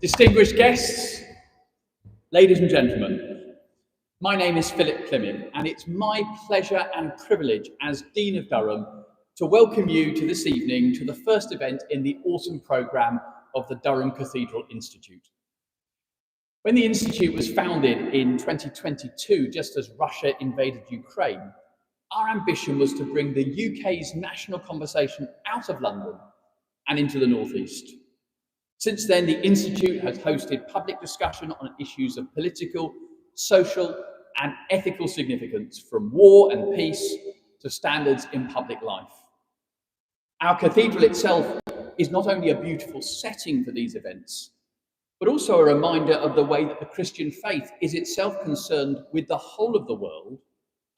Distinguished guests, ladies and gentlemen, my name is Philip Clemming, and it's my pleasure and privilege as Dean of Durham to welcome you to this evening to the first event in the autumn programme of the Durham Cathedral Institute. When the Institute was founded in 2022, just as Russia invaded Ukraine, our ambition was to bring the UK's national conversation out of London and into the Northeast. Since then, the Institute has hosted public discussion on issues of political, social, and ethical significance, from war and peace to standards in public life. Our cathedral itself is not only a beautiful setting for these events, but also a reminder of the way that the Christian faith is itself concerned with the whole of the world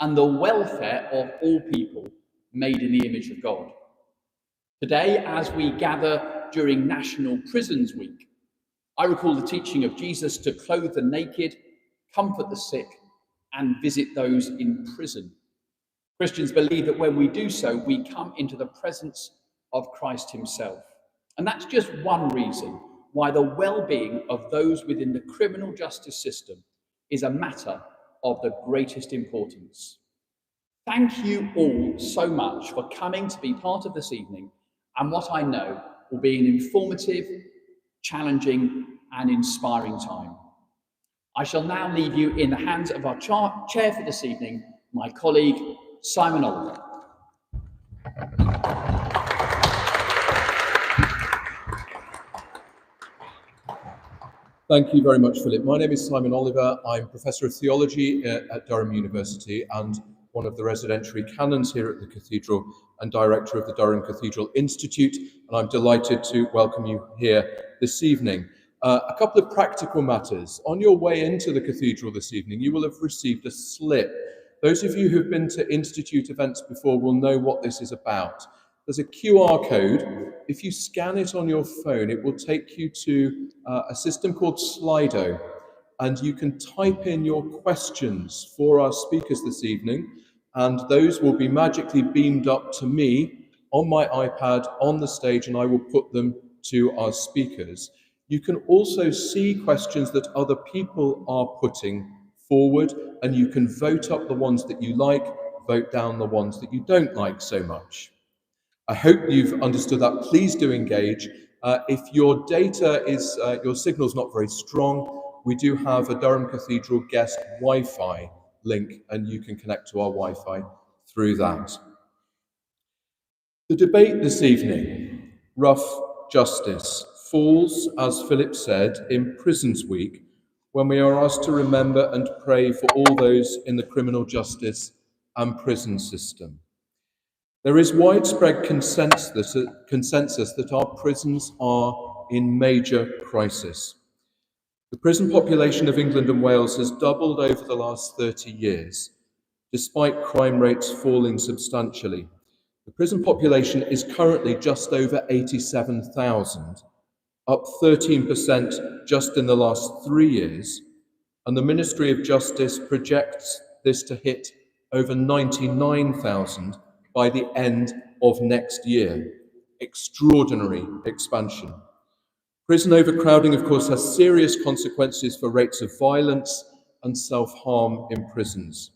and the welfare of all people made in the image of God. Today, as we gather during National Prisons Week, I recall the teaching of Jesus to clothe the naked, comfort the sick, and visit those in prison. Christians believe that when we do so, we come into the presence of Christ himself. And that's just one reason why the well-being of those within the criminal justice system is a matter of the greatest importance. Thank you all so much for coming to be part of this evening and what I know will be an informative, challenging, and inspiring time. I shall now leave you in the hands of our chair for this evening, my colleague, Simon Oliver. Thank you very much, Philip. My name is Simon Oliver. I'm Professor of Theology at Durham University and one of the residentiary canons here at the Cathedral and Director of the Durham Cathedral Institute, and I'm delighted to welcome you here this evening. A couple of practical matters. On your way into the Cathedral this evening, you will have received a slip. Those of you who've been to Institute events before will know what this is about. There's a QR code. If you scan it on your phone, it will take you to a system called Slido, and you can type in your questions for our speakers this evening, and those will be magically beamed up to me on my iPad on the stage, and I will put them to our speakers. You can also see questions that other people are putting forward, and you can vote up the ones that you like, vote down the ones that you don't like so much. I hope you've understood that. Please do engage. If your data is, your signal's not very strong, we do have a Durham Cathedral guest Wi-Fi link, and you can connect to our Wi-Fi through that. The debate this evening, rough justice, falls, as Philip said, in Prisons Week, when we are asked to remember and pray for all those in the criminal justice and prison system. There is widespread consensus that our prisons are in major crisis. The prison population of England and Wales has doubled over the last 30 years, despite crime rates falling substantially. The prison population is currently just over 87,000, up 13% just in the last 3 years, and the Ministry of Justice projects this to hit over 99,000 by the end of next year. Extraordinary expansion. Prison overcrowding, of course, has serious consequences for rates of violence and self-harm in prisons.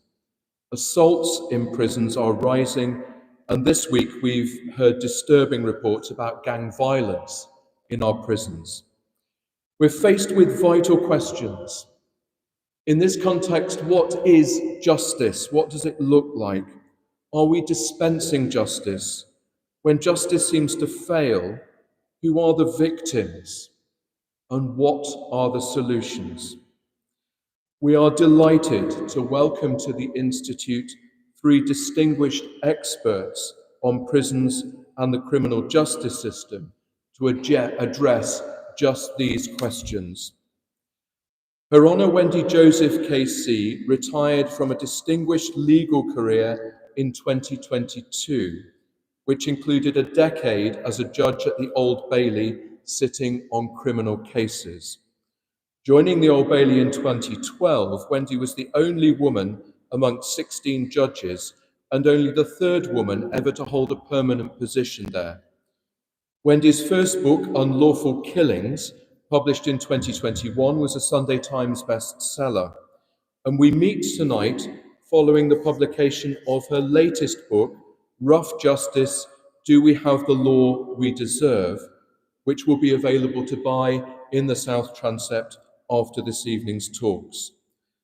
Assaults in prisons are rising, and this week we've heard disturbing reports about gang violence in our prisons. We're faced with vital questions. In this context, what is justice? What does it look like? Are we dispensing justice? When justice seems to fail, who are the victims? And what are the solutions? We are delighted to welcome to the Institute 3 distinguished experts on prisons and the criminal justice system to address just these questions. Her Honour Wendy Joseph KC retired from a distinguished legal career in 2022, which included a decade as a judge at the Old Bailey sitting on criminal cases. Joining the Old Bailey in 2012, Wendy was the only woman amongst 16 judges and only the third woman ever to hold a permanent position there. Wendy's first book, Unlawful Killings, published in 2021, was a Sunday Times bestseller. And we meet tonight following the publication of her latest book, Rough Justice, Do We Have the Law We Deserve?, which will be available to buy in the South Transept after this evening's talks.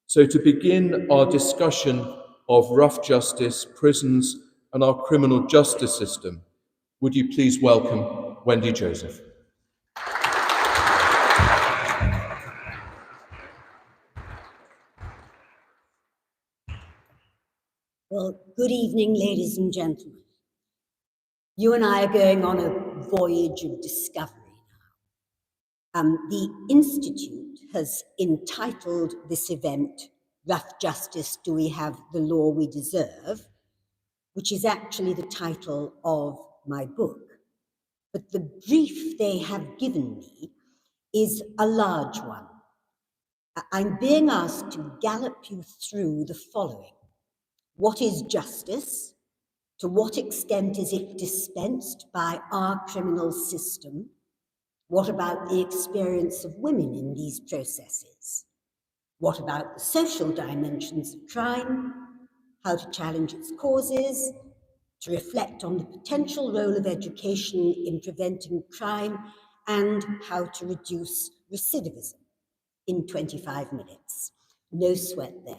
So to begin our discussion of rough justice, prisons, and our criminal justice system, would you please welcome Wendy Joseph. Well, good evening, ladies and gentlemen. You and I are going on a voyage of discovery now. The Institute has entitled this event, Rough Justice, Do We Have the Law We Deserve?, which is actually the title of my book. But the brief they have given me is a large one. I'm being asked to gallop you through the following. What is justice? To what extent is it dispensed by our criminal system? What about the experience of women in these processes? What about the social dimensions of crime? How to challenge its causes? To reflect on the potential role of education in preventing crime and how to reduce recidivism in 25 minutes. No sweat there,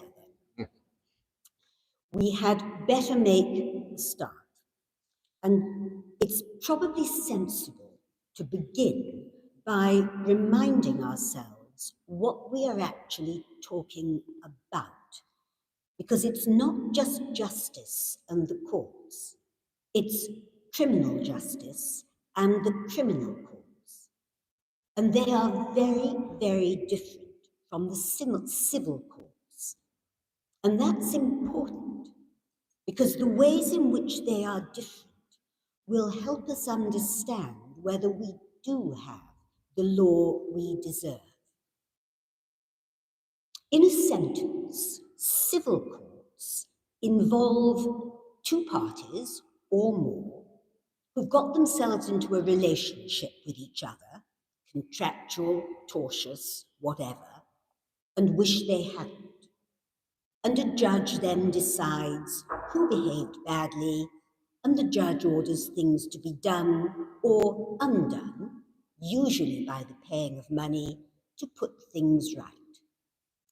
then. We had better make a start. And it's probably sensible to begin by reminding ourselves what we are actually talking about. Because it's not just justice and the courts, it's criminal justice and the criminal courts. And they are very, very different from the civil courts. And that's important because the ways in which they are different will help us understand whether we do have the law we deserve. In a sentence, civil courts involve two parties or more who've got themselves into a relationship with each other, contractual, tortious, whatever, and wish they hadn't. And a judge then decides who behaved badly, and the judge orders things to be done or undone, usually by the paying of money, to put things right.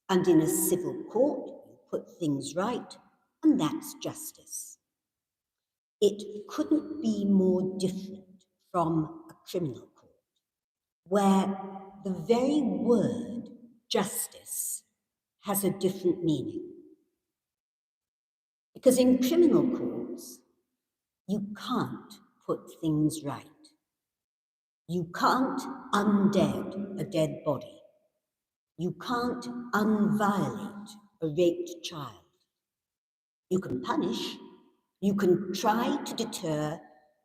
And in a civil court, you put things right, and that's justice. It couldn't be more different from a criminal court, where the very word justice has a different meaning. Because in criminal courts, you can't put things right. You can't undead a dead body. You can't unviolate a raped child. You can punish, you can try to deter,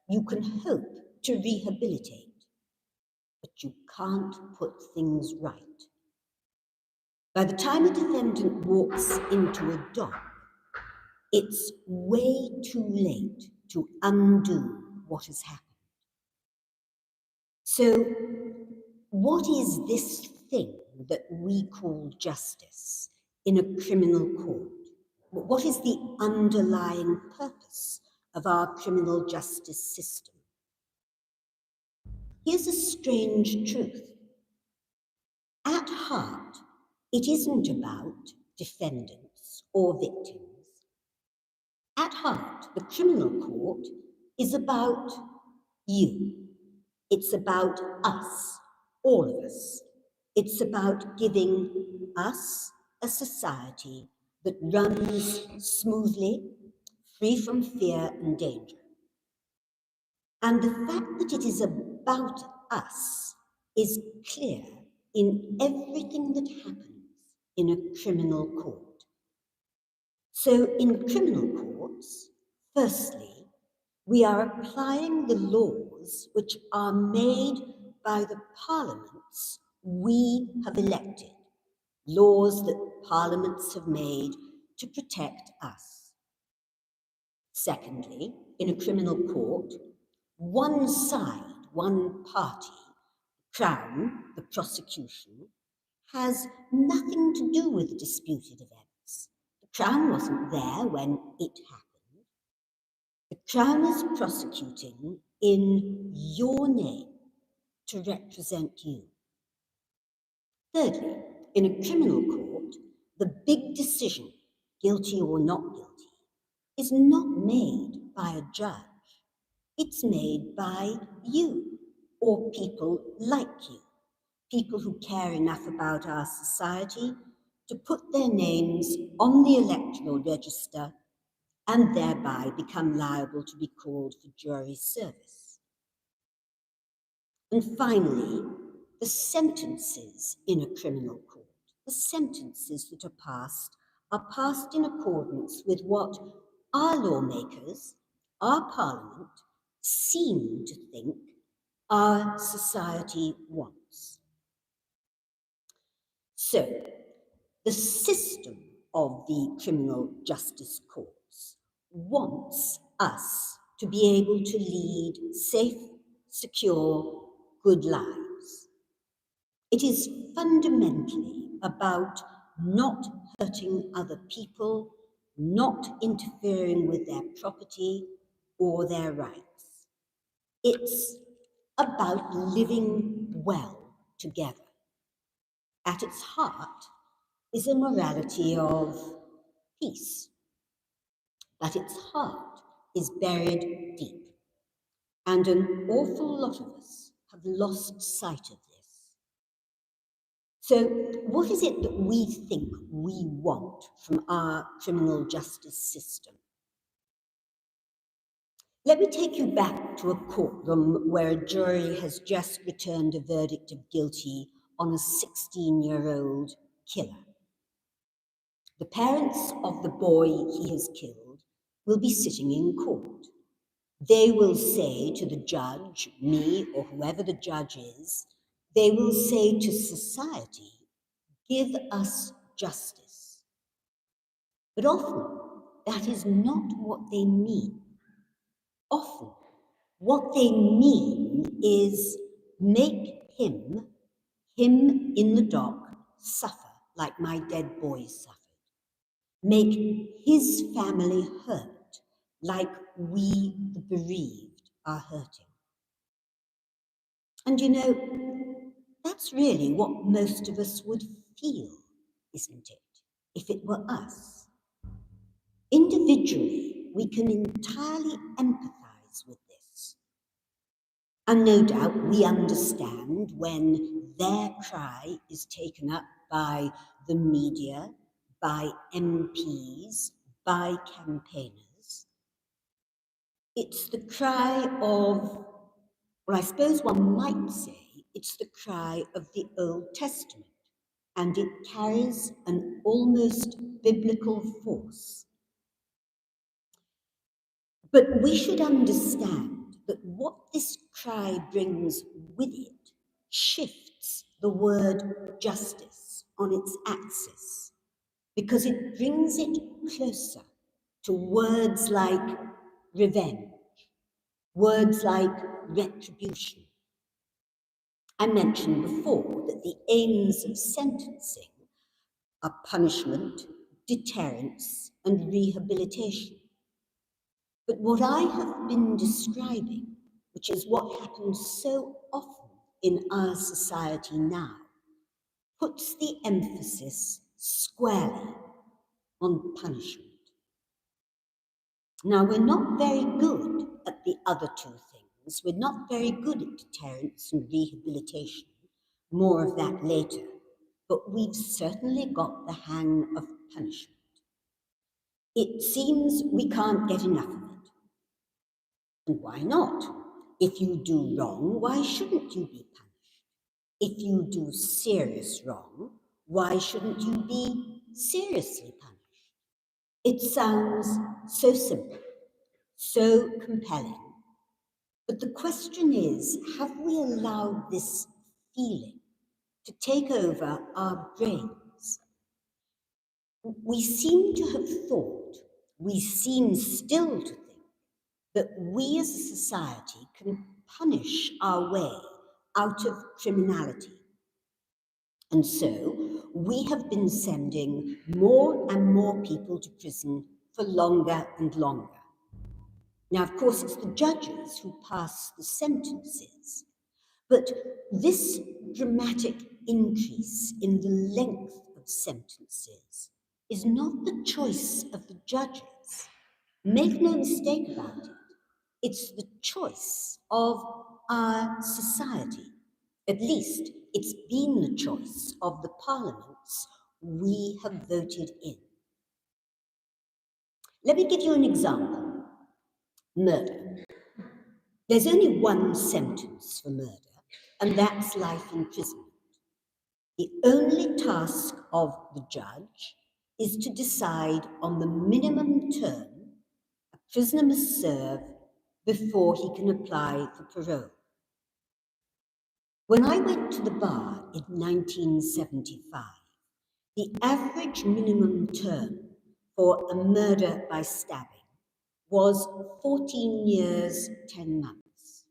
you can hope to rehabilitate, but you can't put things right. By the time a defendant walks into a dock, it's way too late to undo what has happened. So, what is this thing that we call justice in a criminal court? What is the underlying purpose of our criminal justice system? Here's a strange truth. At heart, it isn't about defendants or victims. At heart, the criminal court is about you. It's about us, all of us. It's about giving us a society that runs smoothly, free from fear and danger. And the fact that it is about us is clear in everything that happens in a criminal court. So in criminal courts, firstly, we are applying the laws which are made by the parliaments we have elected, laws that parliaments have made to protect us. Secondly, in a criminal court, one side, one party, Crown, the prosecution, has nothing to do with disputed events. The Crown wasn't there when it happened. The Crown is prosecuting in your name to represent you. Thirdly, in a criminal court, the big decision, guilty or not guilty, is not made by a judge. It's made by you or people like you, people who care enough about our society to put their names on the electoral register and thereby become liable to be called for jury service. And finally, the sentences in a criminal court, the sentences that are passed in accordance with what our lawmakers, our parliament, seem to think our society wants. So, the system of the criminal justice courts wants us to be able to lead safe, secure, good lives. It is fundamentally about not hurting other people, not interfering with their property or their rights. It's about living well together. At its heart is a morality of peace, but its heart is buried deep, and an awful lot of us have lost sight of this. So, what is it that we think we want from our criminal justice system? Let me take you back to a courtroom where a jury has just returned a verdict of guilty on a 16-year-old killer. The parents of the boy he has killed will be sitting in court. They will say to the judge, me or whoever the judge is, they will say to society, give us justice. But often that is not what they mean. Often what they mean is make him in the dock, suffer like my dead boys suffered. Make his family hurt like we, the bereaved, are hurting. And you know, that's really what most of us would feel, isn't it, if it were us? Individually, we can entirely empathize with this. And no doubt we understand when their cry is taken up by the media, by MPs, by campaigners. It's the cry of, well, I suppose one might say, it's the cry of the Old Testament, and it carries an almost biblical force. But we should understand that what this cry brings with it shifts the word justice on its axis, because it brings it closer to words like revenge, words like retribution. I mentioned before that the aims of sentencing are punishment, deterrence, and rehabilitation. But what I have been describing, which is what happens so often in our society now, puts the emphasis squarely on punishment. Now, we're not very good at the other two things. We're not very good at deterrence and rehabilitation. More of that later. But we've certainly got the hang of punishment. It seems we can't get enough of it. And why not? If you do wrong, why shouldn't you be punished? If you do serious wrong, why shouldn't you be seriously punished? It sounds so simple, so compelling. But the question is, have we allowed this feeling to take over our brains? We seem to have thought, we seem still to think, that we as a society can punish our way out of criminality. And so we have been sending more and more people to prison for longer and longer. Now, of course, it's the judges who pass the sentences, but this dramatic increase in the length of sentences is not the choice of the judges. Make no mistake about it. It's the choice of our society. At least it's been the choice of the parliaments we have voted in. Let me give you an example. Murder. There's only one sentence for murder, and that's life imprisonment. The only task of the judge is to decide on the minimum term a prisoner must serve before he can apply for parole. When I went to the bar in 1975, the average minimum term for a murder by stabbing was 14 years, 10 months.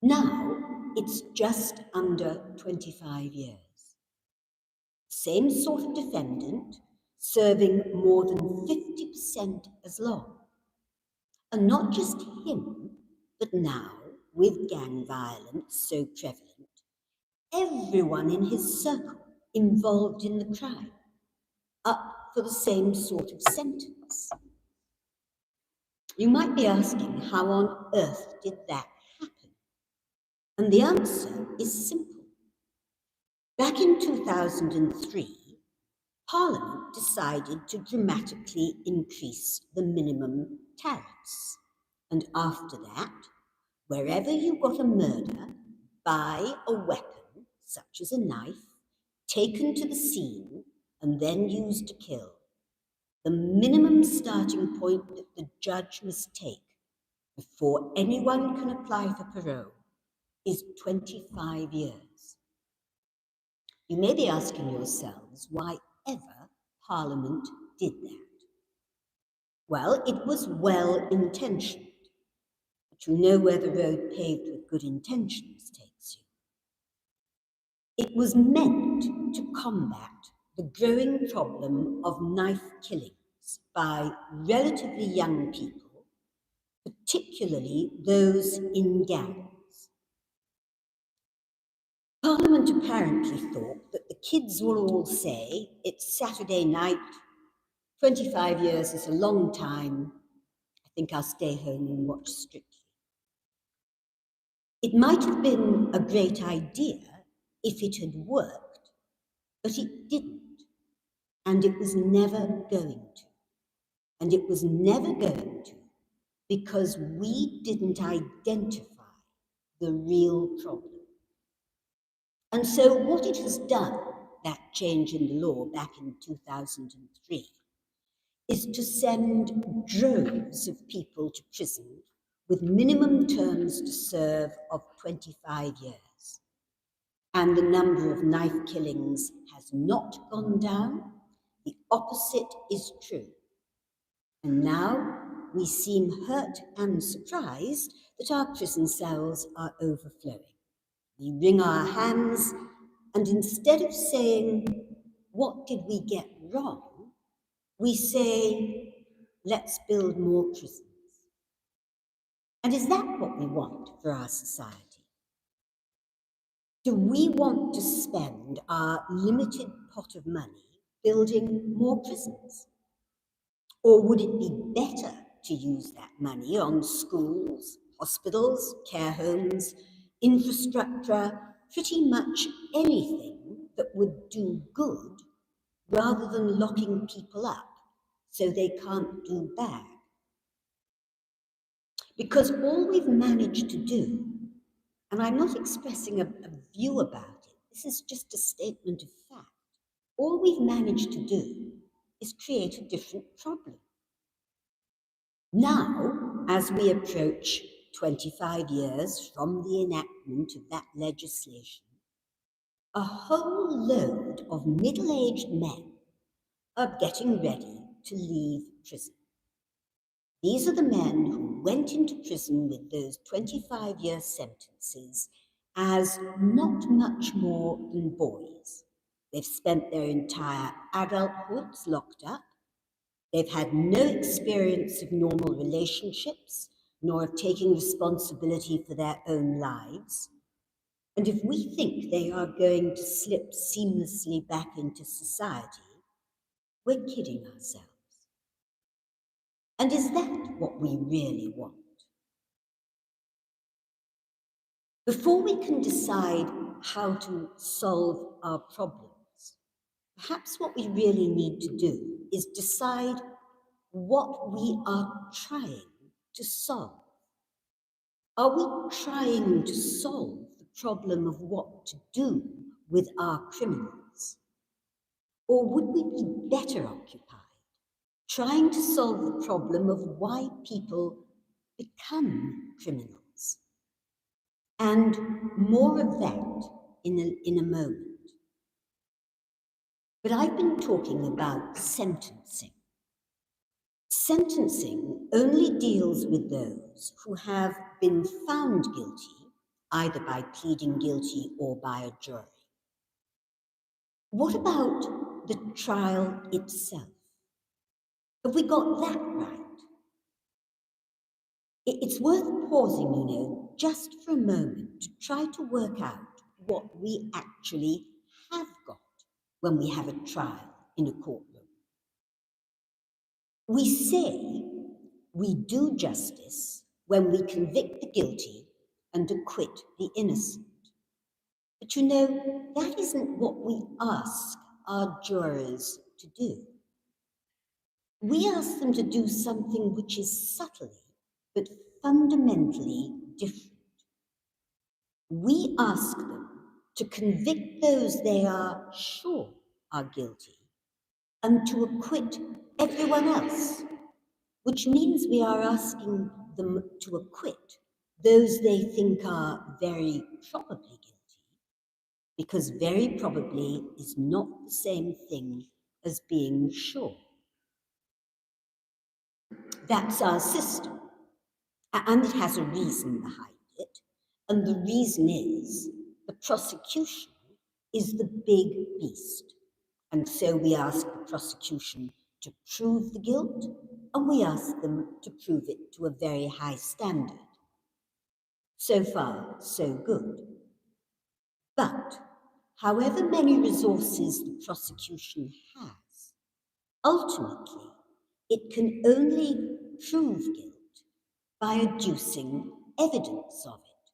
Now it's just under 25 years. Same sort of defendant, serving more than 50% as long. And not just him, but now, with gang violence so prevalent, everyone in his circle involved in the crime, up for the same sort of sentence. You might be asking, how on earth did that happen? And the answer is simple. Back in 2003, Parliament decided to dramatically increase the minimum tariffs. And after that, wherever you got a murder, buy a weapon, such as a knife, taken to the scene and then used to kill. The minimum starting point that the judge must take before anyone can apply for parole is 25 years. You may be asking yourselves why ever Parliament did that. Well, it was well-intentioned, but you know where the road paved with good intentions takes you. It was meant to combat the growing problem of knife killings by relatively young people, particularly those in gangs. Parliament apparently thought that the kids will all say, it's Saturday night, 25 years is a long time, I think I'll stay home and watch Strictly. It might have been a great idea if it had worked, but it didn't, and it was never going to. And it was never going to because we didn't identify the real problem. And so what it has done, that change in the law back in 2003, is to send droves of people to prison with minimum terms to serve of 25 years. And the number of knife killings has not gone down. The opposite is true. And now we seem hurt and surprised that our prison cells are overflowing. We wring our hands, and instead of saying, what did we get wrong? We say, let's build more prisons. And is that what we want for our society? Do we want to spend our limited pot of money building more prisons? Or would it be better to use that money on schools, hospitals, care homes, infrastructure, pretty much anything that would do good, rather than locking people up so they can't do bad? Because all we've managed to do, and I'm not expressing a view about it, this is just a statement of fact, all we've managed to do is create a different problem. Now, as we approach 25 years from the enactment of that legislation, a whole load of middle-aged men are getting ready to leave prison. These are the men who went into prison with those 25-year sentences as not much more than boys. They've spent their entire adulthoods locked up. They've had no experience of normal relationships, nor of taking responsibility for their own lives. And if we think they are going to slip seamlessly back into society, we're kidding ourselves. And is that what we really want? Before we can decide how to solve our problems, perhaps what we really need to do is decide what we are trying to solve. Are we trying to solve the problem of what to do with our criminals? Or would we be better occupied trying to solve the problem of why people become criminals? And more of that in a moment. But I've been talking about sentencing. Sentencing only deals with those who have been found guilty, either by pleading guilty or by a jury. What about the trial itself? Have we got that right? It's worth pausing, just for a moment to try to work out what we actually have got when we have a trial in a courtroom. We say we do justice when we convict the guilty and acquit the innocent. But that isn't what we ask our jurors to do. We ask them to do something which is subtly but fundamentally different. We ask them to convict those they are sure are guilty and to acquit everyone else, which means we are asking them to acquit those they think are very probably guilty, because very probably is not the same thing as being sure. That's our system, and it has a reason behind it, and the reason is the prosecution is the big beast, and so we ask the prosecution to prove the guilt, and we ask them to prove it to a very high standard. So far, so good. But however many resources the prosecution has, ultimately, it can only prove guilt by adducing evidence of it,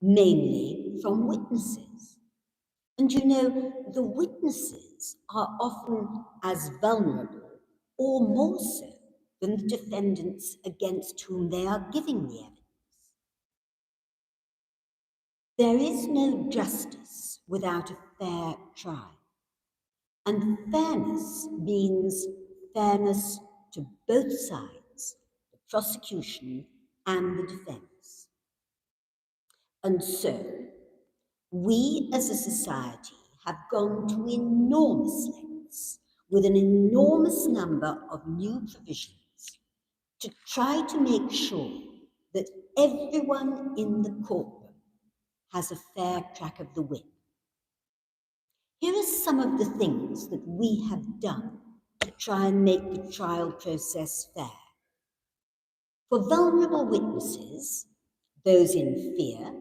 mainly from witnesses. And the witnesses are often as vulnerable or more so than the defendants against whom they are giving the evidence. There is no justice without a fair trial. And fairness means fairness to both sides, the prosecution and the defense. And so, we as a society have gone to enormous lengths with an enormous number of new provisions to try to make sure that everyone in the courtroom has a fair crack of the whip. Here are some of the things that we have done to try and make the trial process fair. For vulnerable witnesses, those in fear,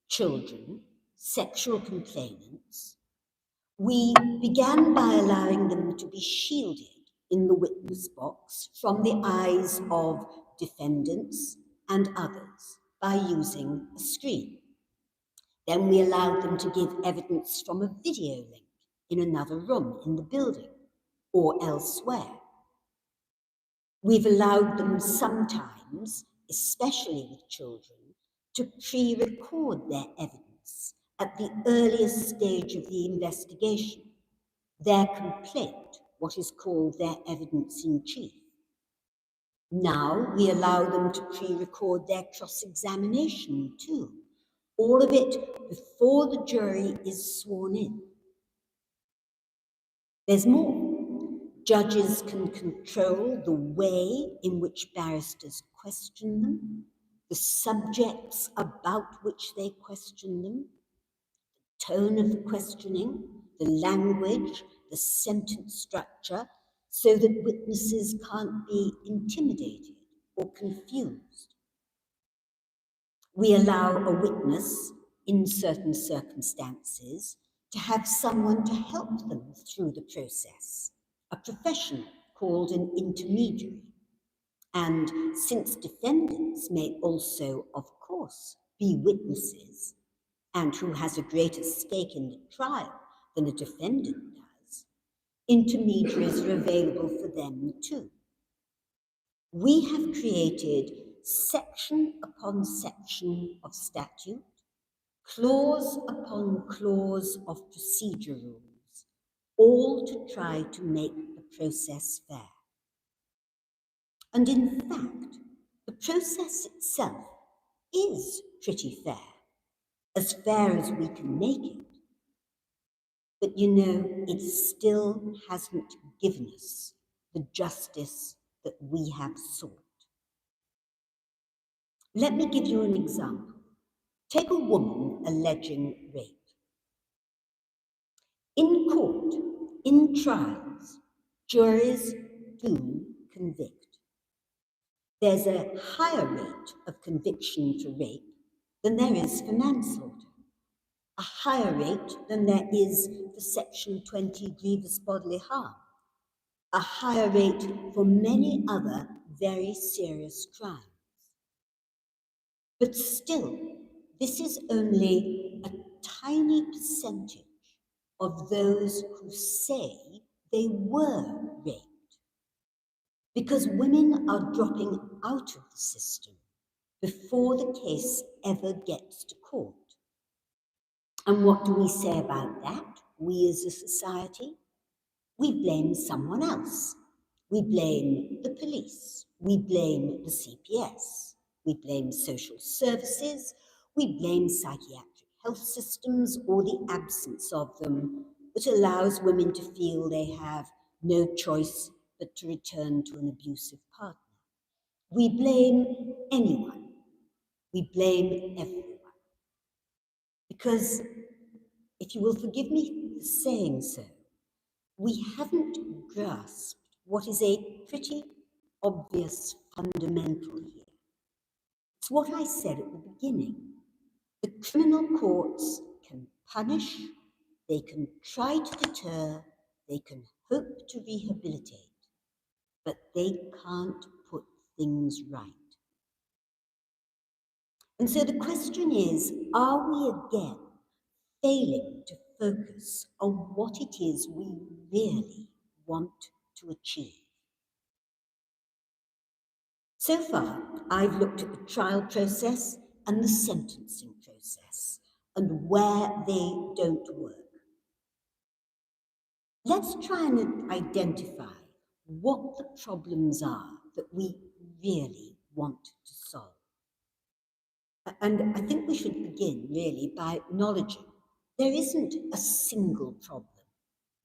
children, sexual complainants, we began by allowing them to be shielded in the witness box from the eyes of defendants and others by using a screen. Then we allowed them to give evidence from a video link in another room in the building or elsewhere. We've allowed them sometimes, especially with children, to pre-record their evidence at the earliest stage of the investigation, their complaint, what is called their evidence in chief. Now we allow them to pre-record their cross-examination too, all of it before the jury is sworn in. There's more. Judges can control the way in which barristers question them, the subjects about which they question them, tone of the questioning, the language, the sentence structure, so that witnesses can't be intimidated or confused. We allow a witness, in certain circumstances, to have someone to help them through the process, a professional called an intermediary. And since defendants may also, of course, be witnesses, and who has a greater stake in the trial than a defendant does, intermediaries are available for them too. We have created section upon section of statute, clause upon clause of procedure rules, all to try to make the process fair. And in fact, the process itself is pretty fair as we can make it. But you know, it still hasn't given us the justice that we have sought. Let me give you an example. Take a woman alleging rape. In court, in trials, juries do convict. There's a higher rate of conviction for rape than there is for manslaughter, a higher rate than there is for Section 20 grievous bodily harm, a higher rate for many other very serious crimes. But still, this is only a tiny percentage of those who say they were raped, because women are dropping out of the system before the case ever gets to court. And what do we say about that, we as a society? We blame someone else. We blame the police. We blame the CPS. We blame social services. We blame psychiatric health systems, or the absence of them, that allows women to feel they have no choice but to return to an abusive partner. We blame anyone. We blame everyone. Because, if you will forgive me for saying so, we haven't grasped what is a pretty obvious fundamental here. It's what I said at the beginning. The criminal courts can punish, they can try to deter, they can hope to rehabilitate, but they can't put things right. And so the question is, are we again failing to focus on what it is we really want to achieve? So far, I've looked at the trial process and the sentencing process and where they don't work. Let's try and identify what the problems are that we really want to solve. And I think we should begin really by acknowledging there isn't a single problem.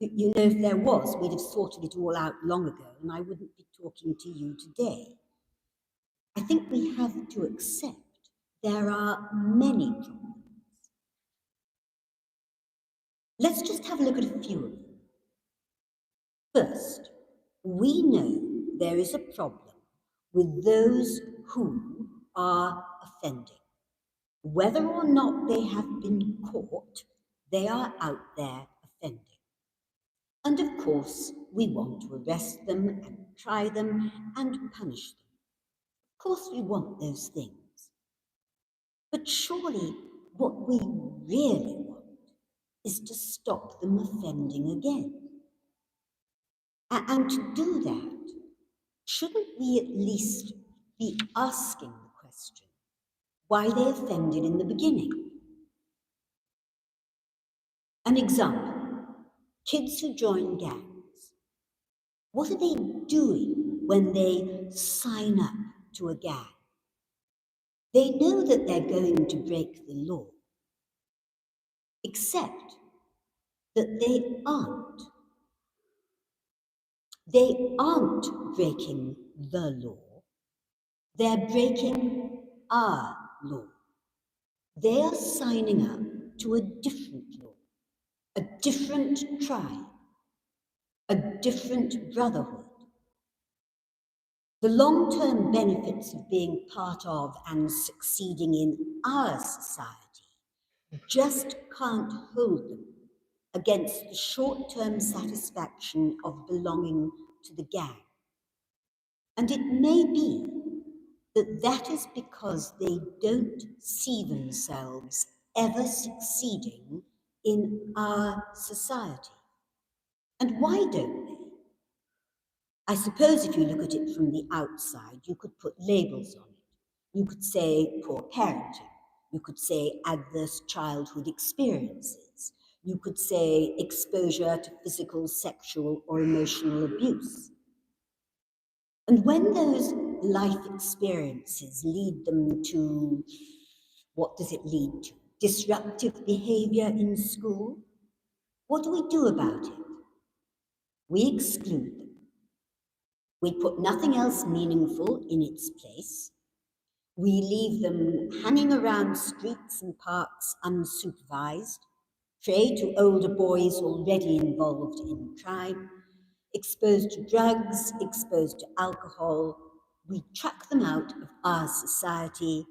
You know, if there was, we'd have sorted it all out long ago, and I wouldn't be talking to you today. I think we have to accept there are many problems. Let's just have a look at a few of them. First, we know there is a problem with those who are offending. Whether or not they have been caught, they are out there offending. And of course, we want to arrest them and try them and punish them. Of course, we want those things. But surely what we really want is to stop them offending again. And to do that, shouldn't we at least be asking the question why they offended in the beginning? An example, kids who join gangs. What are they doing when they sign up to a gang? They know that they're going to break the law, except that they aren't. They aren't breaking the law. They're breaking our law. They are signing up to a different law, a different tribe, a different brotherhood. The long-term benefits of being part of and succeeding in our society just can't hold them against the short-term satisfaction of belonging to the gang. And it may be that that is because they don't see themselves ever succeeding in our society. And why don't they? I suppose if you look at it from the outside, you could put labels on it. You could say poor parenting. You could say adverse childhood experiences. You could say exposure to physical, sexual, or emotional abuse. And when those life experiences lead them to, what does it lead to? Disruptive behavior in school? What do we do about it? We exclude them. We put nothing else meaningful in its place. We leave them hanging around streets and parks unsupervised, prey to older boys already involved in crime, exposed to drugs, exposed to alcohol. We chuck them out of our society,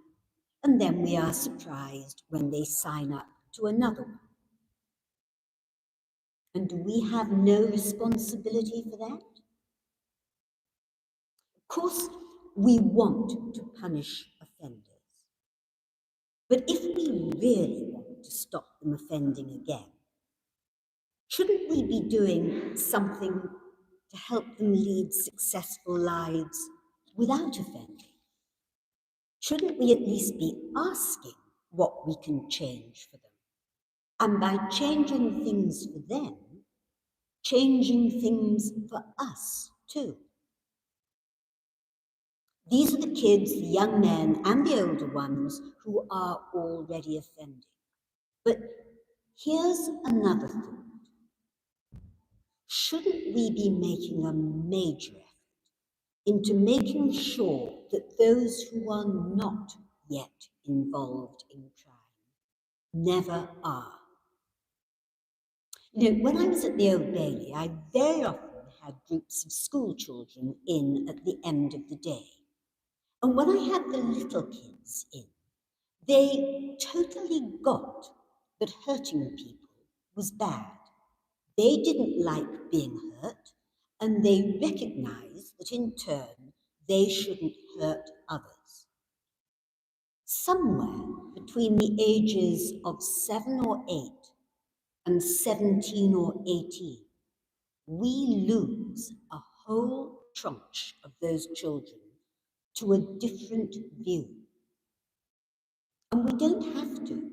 and then we are surprised when they sign up to another one. And do we have no responsibility for that? Of course, we want to punish offenders. But if we really want to stop them offending again, shouldn't we be doing something to help them lead successful lives without offending? Shouldn't we at least be asking what we can change for them? And by changing things for them, changing things for us too. These are the kids, the young men, and the older ones who are already offending. But here's another thought. Shouldn't we be making a major effort into making sure that those who are not yet involved in crime never are? You know, when I was at the Old Bailey, I very often had groups of school children in at the end of the day. And when I had the little kids in, they totally got that hurting people was bad. They didn't like being hurt, and they recognized that in turn they shouldn't hurt others. Somewhere between the ages of 7 or 8 and 17 or 18, we lose a whole tranche of those children to a different view. And we don't have to.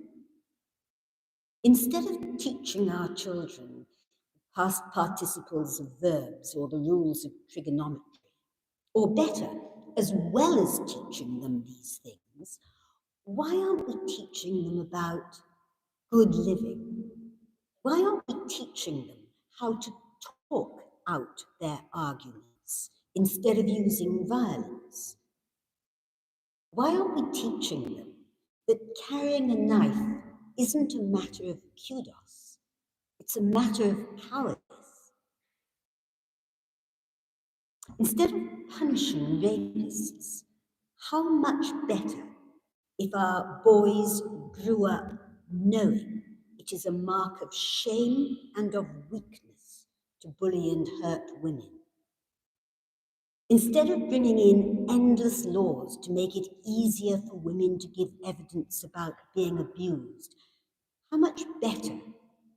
Instead of teaching our children past participles of verbs or the rules of trigonometry, or better, as well as teaching them these things, why aren't we teaching them about good living? Why aren't we teaching them how to talk out their arguments instead of using violence? Why aren't we teaching them that carrying a knife isn't a matter of kudos, it's a matter of cowardice? Instead of punishing rapists, how much better if our boys grew up knowing it is a mark of shame and of weakness to bully and hurt women? Instead of bringing in endless laws to make it easier for women to give evidence about being abused, how much better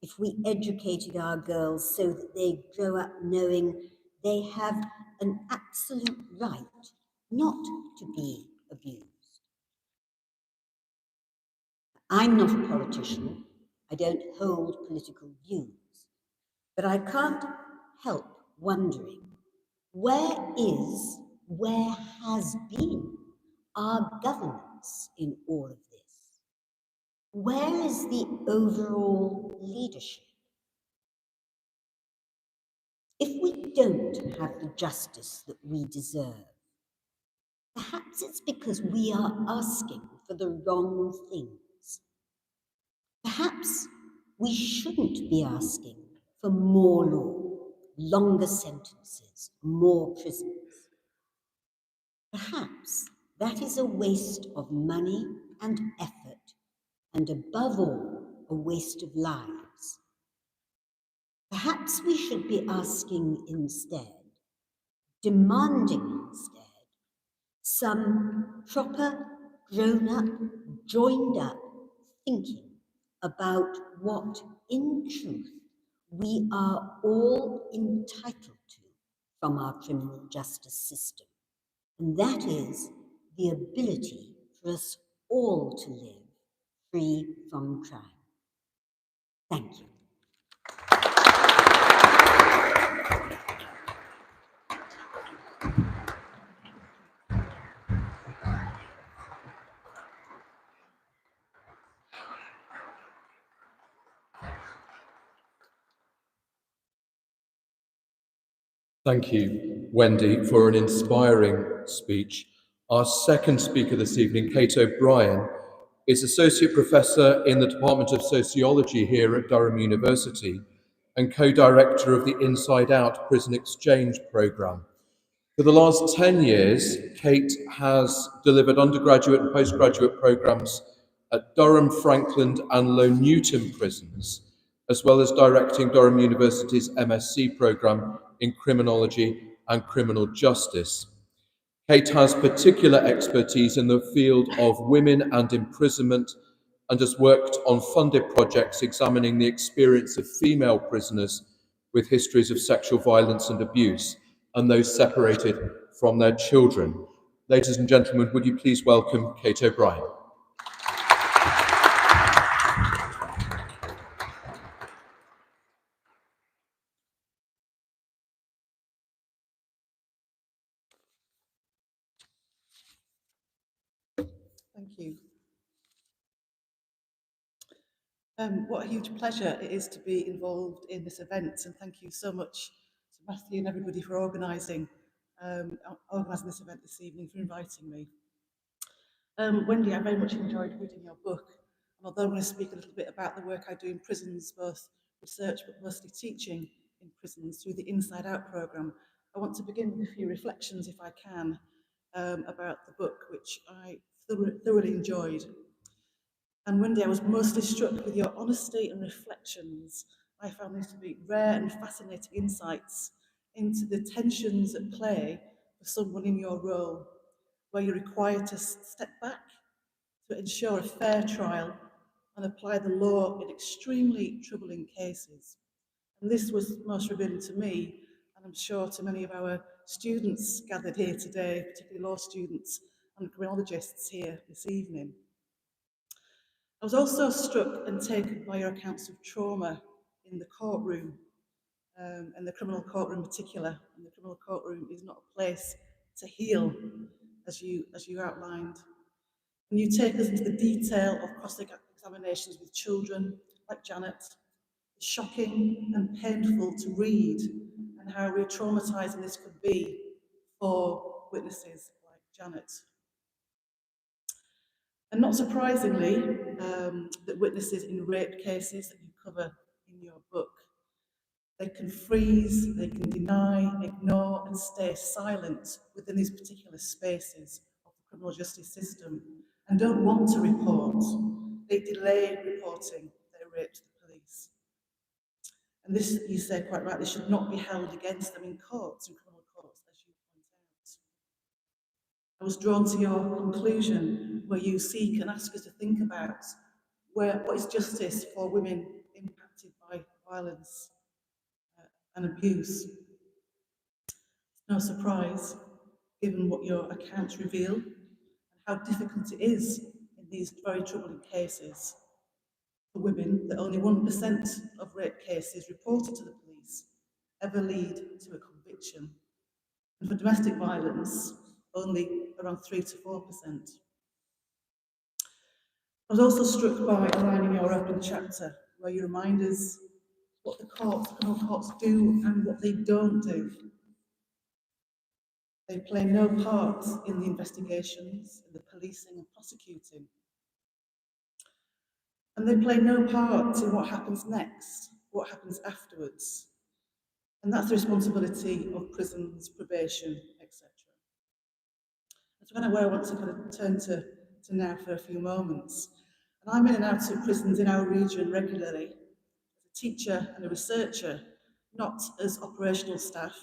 if we educated our girls so that they grow up knowing they have an absolute right not to be abused? I'm not a politician. I don't hold political views. But I can't help wondering, where has been our governance in all of this? Where is the overall leadership? If we don't have the justice that we deserve, Perhaps it's because we are asking for the wrong things. Perhaps we shouldn't be asking for more law, longer sentences, more prisons. Perhaps that is a waste of money and effort, and above all, a waste of lives. Perhaps we should be asking instead, demanding instead, some proper, grown-up, joined-up thinking about what, in truth, we are all entitled to from our criminal justice system. And that is the ability for us all to live free from crime. Thank you. Thank you, Wendy, for an inspiring speech. Our second speaker this evening, Kate O'Brien, is Associate Professor in the Department of Sociology here at Durham University and co-director of the Inside Out Prison Exchange Programme. For the last 10 years, Kate has delivered undergraduate and postgraduate programmes at Durham, Franklin and Low Newton prisons, as well as directing Durham University's MSc programme in criminology and criminal justice. Kate has particular expertise in the field of women and imprisonment and has worked on funded projects examining the experience of female prisoners with histories of sexual violence and abuse and those separated from their children. Ladies and gentlemen, would you please welcome Kate O'Brien. Thank you. What a huge pleasure it is to be involved in this event, and thank you so much to Matthew and everybody for organising this event this evening, for inviting me. Wendy, I very much enjoyed reading your book, and although I'm going to speak a little bit about the work I do in prisons, both research but mostly teaching in prisons through the Inside Out programme, I want to begin with a few reflections, if I can, about the book, which I thoroughly enjoyed. And Wendy, I was mostly struck with your honesty and reflections. I found these to be rare and fascinating insights into the tensions at play for someone in your role, where you're required to step back to ensure a fair trial and apply the law in extremely troubling cases. And this was most revealing to me, and I'm sure to many of our students gathered here today, particularly law students and criminologists here this evening. I was also struck and taken by your accounts of trauma in the courtroom, and the criminal courtroom in particular. And the criminal courtroom is not a place to heal, as you outlined. And you take us into the detail of cross-examinations with children, like Janet. It's shocking and painful to read, and how re-traumatising this could be for witnesses like Janet. And not surprisingly, that witnesses in rape cases that you cover in your book, they can freeze, they can deny, ignore and stay silent within these particular spaces of the criminal justice system and don't want to report. They delay reporting their rape to the police. And this, you say quite rightly, should not be held against them in courts, in criminal courts, as you point out. I was drawn to your conclusion where you seek and ask us to think about what is justice for women impacted by violence and abuse. It's no surprise, given what your accounts reveal and how difficult it is in these very troubling cases for women, that only 1% of rape cases reported to the police ever lead to a conviction. And for domestic violence, only around 3 to 4%. I was also struck by a line in your opening chapter where you remind us what the criminal courts do and what they don't do. They play no part in the investigations, in the policing and prosecuting. And they play no part in what happens next, what happens afterwards. And that's the responsibility of prisons, probation, etc. That's kind of where I want to kind of turn to now for a few moments. And I'm in and out of prisons in our region regularly, as a teacher and a researcher, not as operational staff.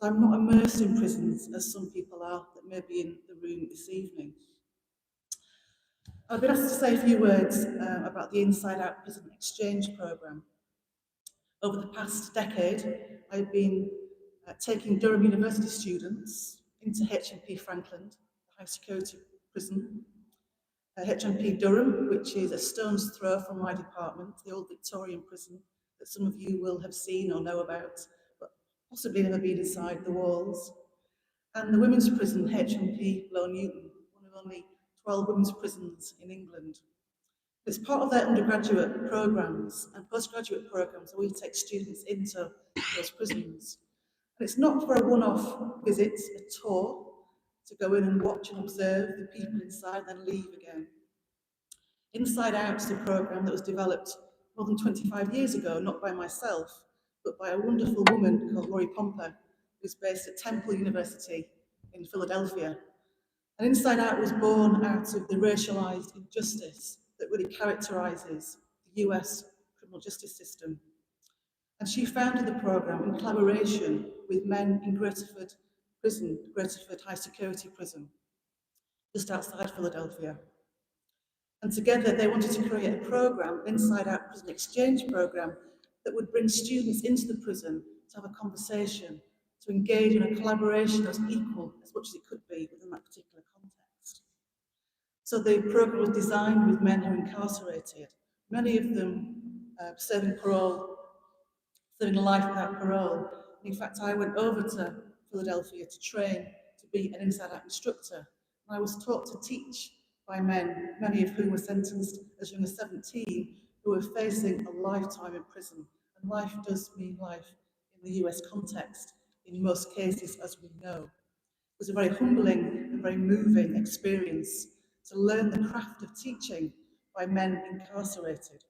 So I'm not immersed in prisons as some people are that may be in the room this evening. I've been asked to say a few words about the Inside Out Prison Exchange programme. Over the past decade, I've been taking Durham University students into HMP Franklin, the high security prison, HMP Durham, which is a stone's throw from my department, the old Victorian prison that some of you will have seen or know about, but possibly never been inside the walls, and the women's prison, HMP Low Newton, one of only 12 women's prisons in England. It's part of their undergraduate programmes and postgraduate programmes where we take students into those prisons. And it's not for a one-off visit, a tour, to go in and watch and observe the people inside, then leave again. Inside Out's the programme that was developed more than 25 years ago, not by myself, but by a wonderful woman called Laurie Pomper, who's based at Temple University in Philadelphia. And Inside Out was born out of the racialised injustice that really characterises the US criminal justice system. And she founded the programme in collaboration with men in Greaterford Prison, Greaterford High Security Prison, just outside Philadelphia. And together they wanted to create a programme, an Inside Out Prison Exchange programme, that would bring students into the prison to have a conversation, to engage in a collaboration as equal as much as it could be within that particular context. So the programme was designed with men who were incarcerated, many of them serving parole, serving life without parole. And in fact, I went over to Philadelphia to train to be an Inside Out instructor. And I was taught to teach by men, many of whom were sentenced as young as 17, who were facing a lifetime in prison. And life does mean life in the US context, in most cases, as we know. It was a very humbling and very moving experience to learn the craft of teaching by men incarcerated.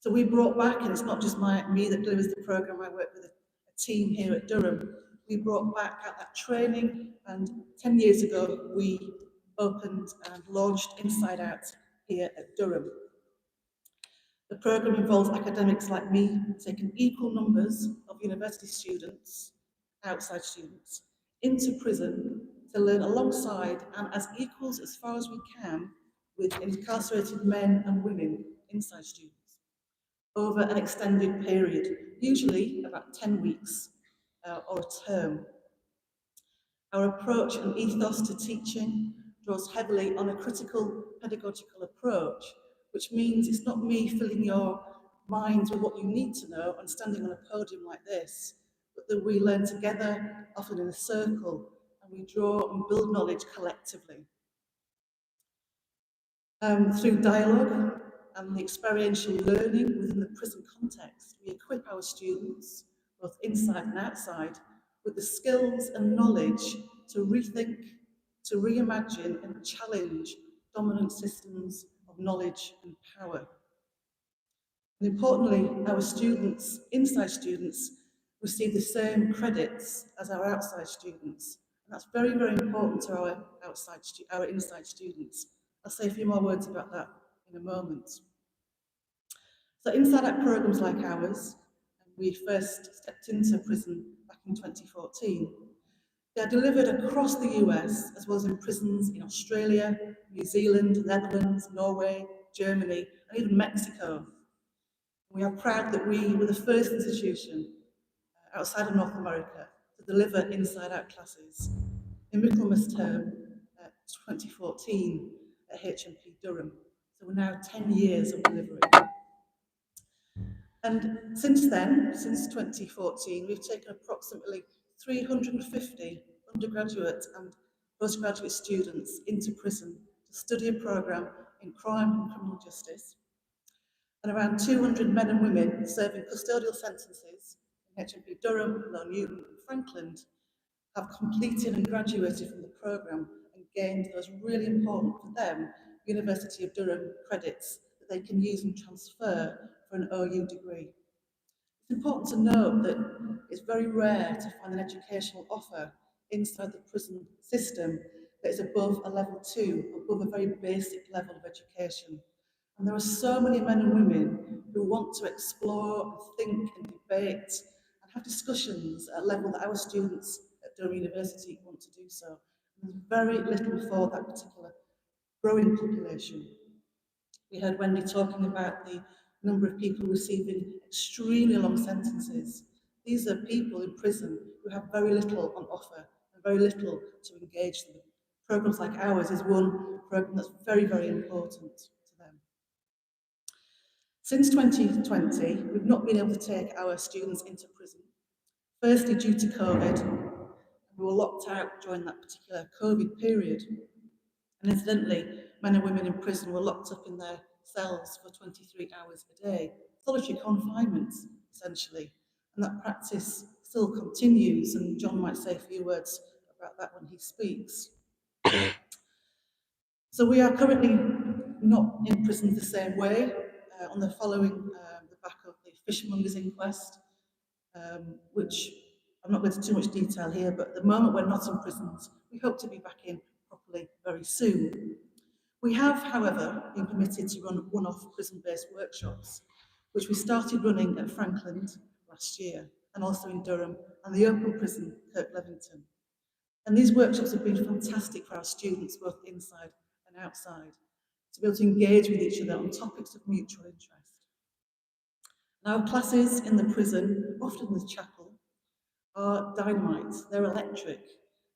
So we brought back, and it's not just me that delivers the programme, I work with a team here at Durham. We brought back that training, and 10 years ago we opened and launched Inside Out here at Durham. The programme involves academics like me taking equal numbers of university students, outside students, into prison to learn alongside and as equals as far as we can with incarcerated men and women, inside students, over an extended period, usually about 10 weeks or a term. Our approach and ethos to teaching draws heavily on a critical pedagogical approach, which means it's not me filling your minds with what you need to know and standing on a podium like this, but that we learn together, often in a circle, and we draw and build knowledge collectively. Through dialogue and the experiential learning within the prison context, we equip our students, both inside and outside, with the skills and knowledge to rethink, to reimagine and challenge dominant systems of knowledge and power. And importantly, our students, inside students, receive the same credits as our outside students. And that's very, very important to our inside students. I'll say a few more words about that in a moment. So Inside Out programmes like ours, we first stepped into prison back in 2014. They are delivered across the US, as well as in prisons in Australia, New Zealand, Netherlands, Norway, Germany, and even Mexico. We are proud that we were the first institution outside of North America to deliver Inside Out classes in Michaelmas term 2014 at HMP Durham. So we're now 10 years of delivery. And since then, since 2014, we've taken approximately 350 undergraduate and postgraduate students into prison to study a programme in crime and criminal justice, and around 200 men and women serving custodial sentences in HMP Durham, Low Newton and Franklin have completed and graduated from the programme and gained those really important for them University of Durham credits that they can use and transfer for an OU degree. It's important to note that it's very rare to find an educational offer inside the prison system that is above a level 2, above a very basic level of education. And there are so many men and women who want to explore and think and debate and have discussions at a level that our students at Durham University want to do so. And there's very little for that particular growing population. We heard Wendy talking about the number of people receiving extremely long sentences. These are people in prison who have very little on offer and very little to engage them. Programs like ours is one program that's very, very important to them. Since 2020, we've not been able to take our students into prison. Firstly, due to COVID, we were locked out during that particular COVID period. And incidentally, men and women in prison were locked up in their cells for 23 hours a day. Solitary confinement, essentially. And that practice still continues, and John might say a few words about that when he speaks. So we are currently not in prison the same way. On the following, the back of the fishmongers inquest, which I'm not going into too much detail here, but at the moment we're not in prisons. We hope to be back in properly very soon. We have, however, been permitted to run one-off prison-based workshops, which we started running at Frankland last year, and also in Durham, and the open prison, Kirk Levington. And these workshops have been fantastic for our students, both inside and outside, to be able to engage with each other on topics of mutual interest. And our classes in the prison, often in the chapel, are dynamite, they're electric.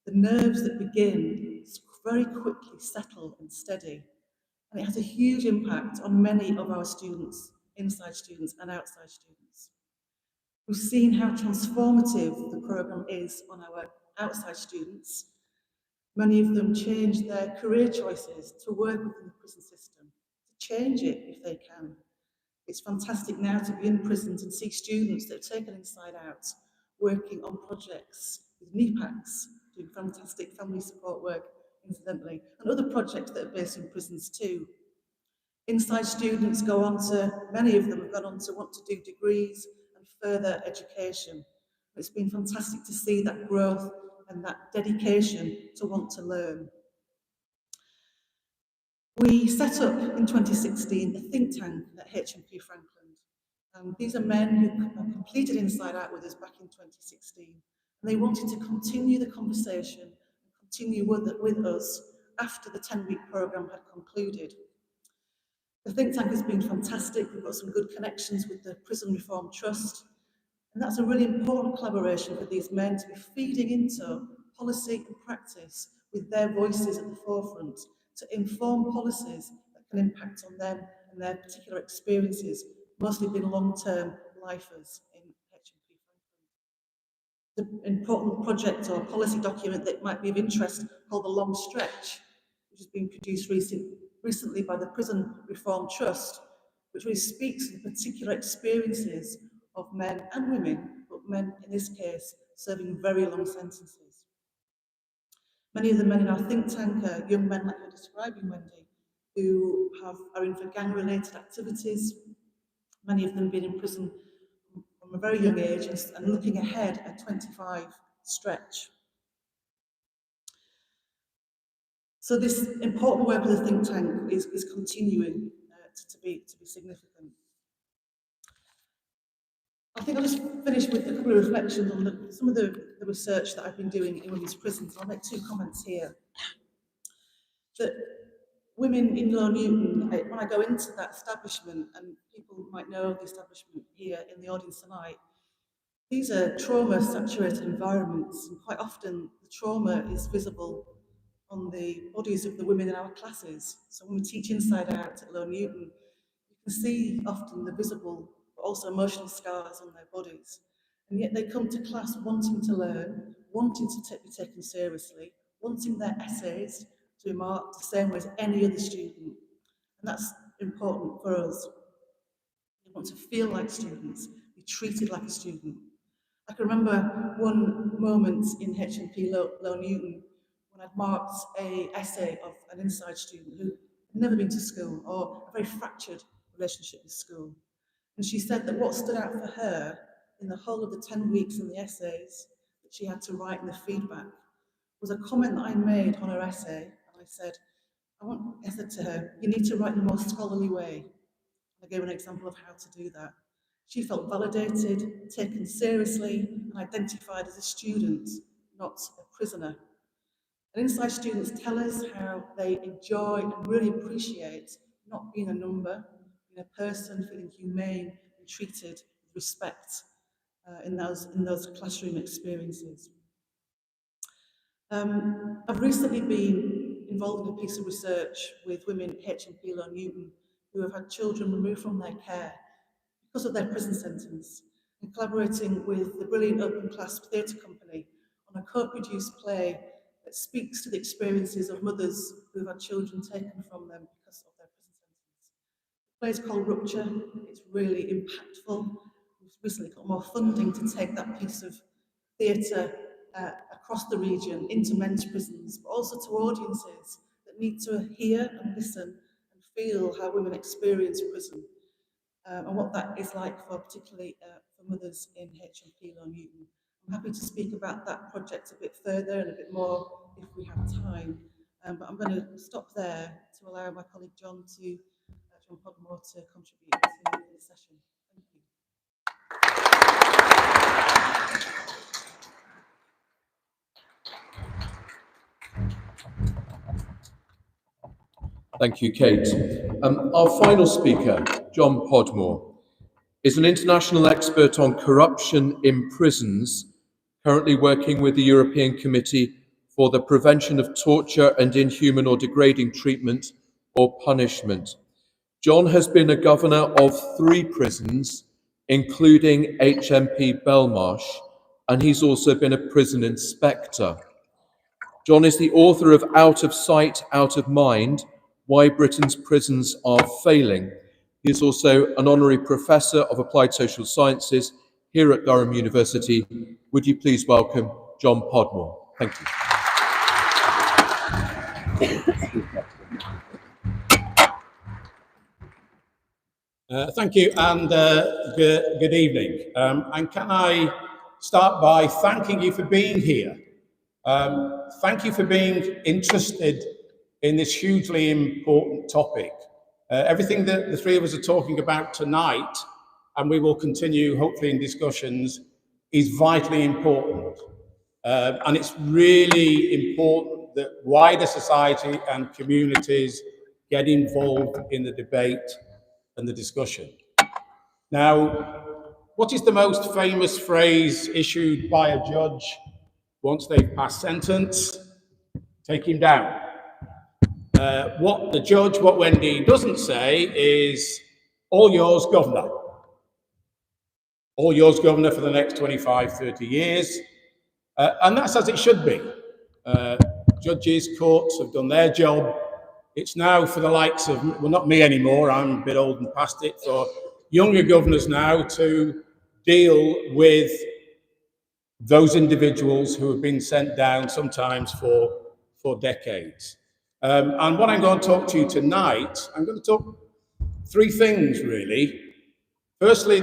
The nerves that begin very quickly settle and steady. And it has a huge impact on many of our students, inside students and outside students. We've seen how transformative the programme is on our outside students. Many of them change their career choices to work within the prison system, to change it if they can. It's fantastic now to be in prisons and see students that have taken Inside Out, working on projects with NEPACs, doing fantastic family support work, incidentally, and other projects that are based in prisons too. Inside students go on to, many of them have gone on to want to do degrees and further education. It's been fantastic to see that growth and that dedication to want to learn. We set up in 2016 a think tank at HMP Frankland. These are men who completed Inside Out with us back in 2016. And they wanted to continue the conversation and continue with us after the 10-week programme had concluded. The think tank has been fantastic. We've got some good connections with the Prison Reform Trust. And that's a really important collaboration for these men to be feeding into policy and practice with their voices at the forefront to inform policies that can impact on them and their particular experiences, mostly being long-term lifers in HMP Frankland. The important project or policy document that might be of interest called The Long Stretch, which has been produced recently by the Prison Reform Trust, which really speaks to the particular experiences of men and women, but men in this case serving very long sentences. Many of the men in our think tank are young men like you're describing, Wendy, who are in for gang-related activities. Many of them been in prison from a very young age and looking ahead at 25 stretch. So this important work of the think tank is continuing to be significant. I think I'll just finish with a couple of reflections on some of the research that I've been doing in women's prisons. I'll make two comments here. That women in Low Newton, when I go into that establishment, and people might know the establishment here in the audience tonight, these are trauma-saturated environments, and quite often the trauma is visible on the bodies of the women in our classes. So when we teach Inside Out at Low Newton, you can see often the visible, but also emotional scars on their bodies. And yet they come to class wanting to learn, wanting to be taken seriously, wanting their essays to be marked the same way as any other student. And that's important for us. They want to feel like students, be treated like a student. I can remember one moment in HMP Low Newton when I'd marked an essay of an inside student who had never been to school or a very fractured relationship with school. And she said that what stood out for her in the whole of the 10 weeks in the essays that she had to write in the feedback was a comment that I made on her essay. And I said to her, you need to write in a more scholarly way. I gave an example of how to do that. She felt validated, taken seriously, and identified as a student, not a prisoner. And inside students tell us how they enjoy and really appreciate not being a number, being a person, feeling humane and treated with respect in those classroom experiences. I've recently been involved in a piece of research with women at HMP Low Newton who have had children removed from their care because of their prison sentence, and collaborating with the brilliant Open Class Theatre Company on a co-produced play that speaks to the experiences of mothers who have had children taken from them because of their prison sentence. The play is called Rupture. It's really impactful. We've recently got more funding to take that piece of theatre across the region into men's prisons, but also to audiences that need to hear and listen and feel how women experience prison. And what that is like for particularly for mothers in HMP Low Newton. I'm happy to speak about that project a bit further and a bit more if we have time. But I'm going to stop there to allow my colleague John Podmore to contribute to the session. Thank you. Thank you, Kate. Our final speaker, John Podmore, is an international expert on corruption in prisons, currently working with the European Committee for the Prevention of Torture and Inhuman or Degrading Treatment or Punishment. John has been a governor of 3 prisons, including HMP Belmarsh, and he's also been a prison inspector. John is the author of Out of Sight, Out of Mind, Why Britain's Prisons Are Failing. He is also an honorary professor of applied social sciences here at Durham University. Would you please welcome John Podmore? Thank you. Thank you, and good evening. And can I start by thanking you for being here? Thank you for being interested in this hugely important topic. Everything that the 3 of us are talking about tonight, and we will continue hopefully in discussions, is vitally important. And it's really important that wider society and communities get involved in the debate and the discussion. Now, what is the most famous phrase issued by a judge once they've passed sentence? Take him down. What Wendy doesn't say is, all yours, governor. All yours, governor, for the next 25, 30 years. And that's as it should be. Judges, courts have done their job. It's now for the likes of, well, not me anymore, I'm a bit old and past it, for younger governors now to deal with those individuals who have been sent down sometimes for decades. And what I'm going to talk to you tonight, I'm going to talk 3 things really. Firstly,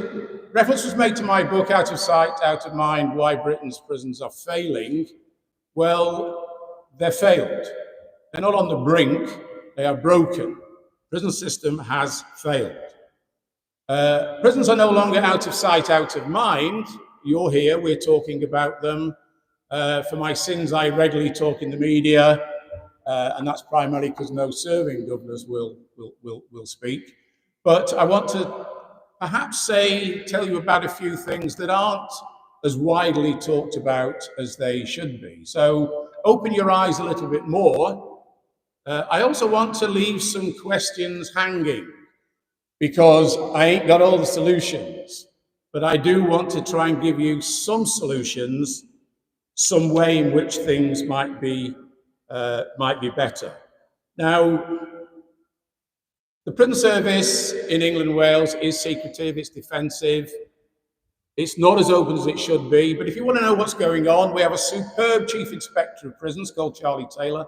reference was made to my book, Out of Sight, Out of Mind, Why Britain's Prisons Are Failing. Well, they're failed. They're not on the brink, they are broken. Prison system has failed. Prisons are no longer out of sight, out of mind. You're here, we're talking about them. For my sins, I regularly talk in the media, and that's primarily because no serving governors will speak. But I want to perhaps tell you about a few things that aren't as widely talked about as they should be. So open your eyes a little bit more. I also want to leave some questions hanging, because I ain't got all the solutions, but I do want to try and give you some solutions, some way in which things might be better. Now, the prison service in England and Wales is secretive, it's defensive. It's not as open as it should be, but if you want to know what's going on, we have a superb Chief Inspector of Prisons called Charlie Taylor.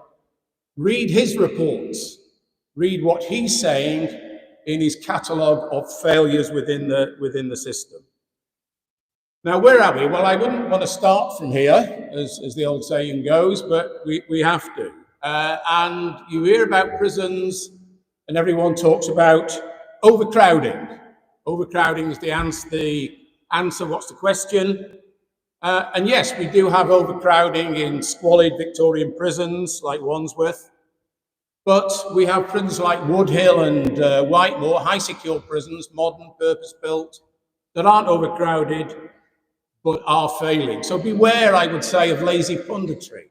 Read his reports. Read what he's saying in his catalogue of failures within the system. Now, where are we? Well, I wouldn't want to start from here, as the old saying goes, but we have to. And you hear about prisons, and everyone talks about overcrowding. Overcrowding is the answer. What's the question? And yes, we do have overcrowding in squalid Victorian prisons like Wandsworth, but we have prisons like Woodhill and Whitemore, high secure prisons, modern, purpose-built, that aren't overcrowded, but are failing. So beware, I would say, of lazy punditry.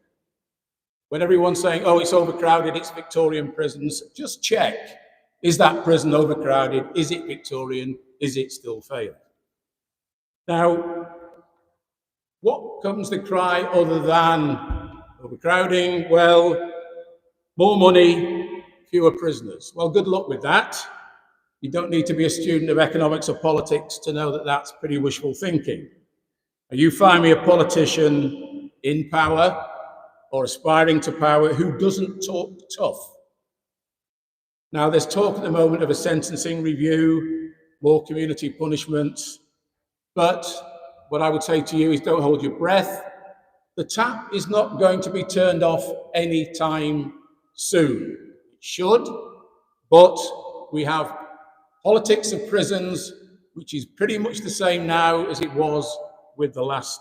When everyone's saying, oh, it's overcrowded, it's Victorian prisons, just check. Is that prison overcrowded? Is it Victorian? Is it still failing? Now, what comes the cry other than overcrowding? Well, more money, fewer prisoners. Well, good luck with that. You don't need to be a student of economics or politics to know that that's pretty wishful thinking. You find me a politician in power or aspiring to power who doesn't talk tough. Now, there's talk at the moment of a sentencing review, more community punishments, but what I would say to you is don't hold your breath. The tap is not going to be turned off anytime soon. It should, but we have politics of prisons, which is pretty much the same now as it was with the last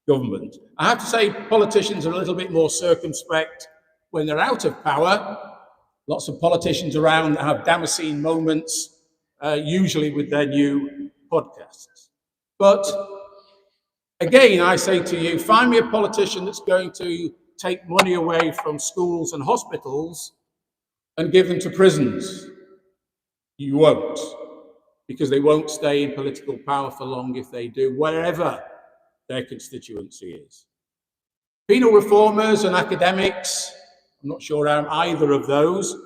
government. I have to say politicians are a little bit more circumspect when they're out of power. Lots of politicians around that have Damascene moments, usually with their new podcasts. But again, I say to you, find me a politician that's going to take money away from schools and hospitals and give them to prisons. You won't, because they won't stay in political power for long if they do, wherever their constituency is. Penal reformers and academics, I'm not sure I'm either of those,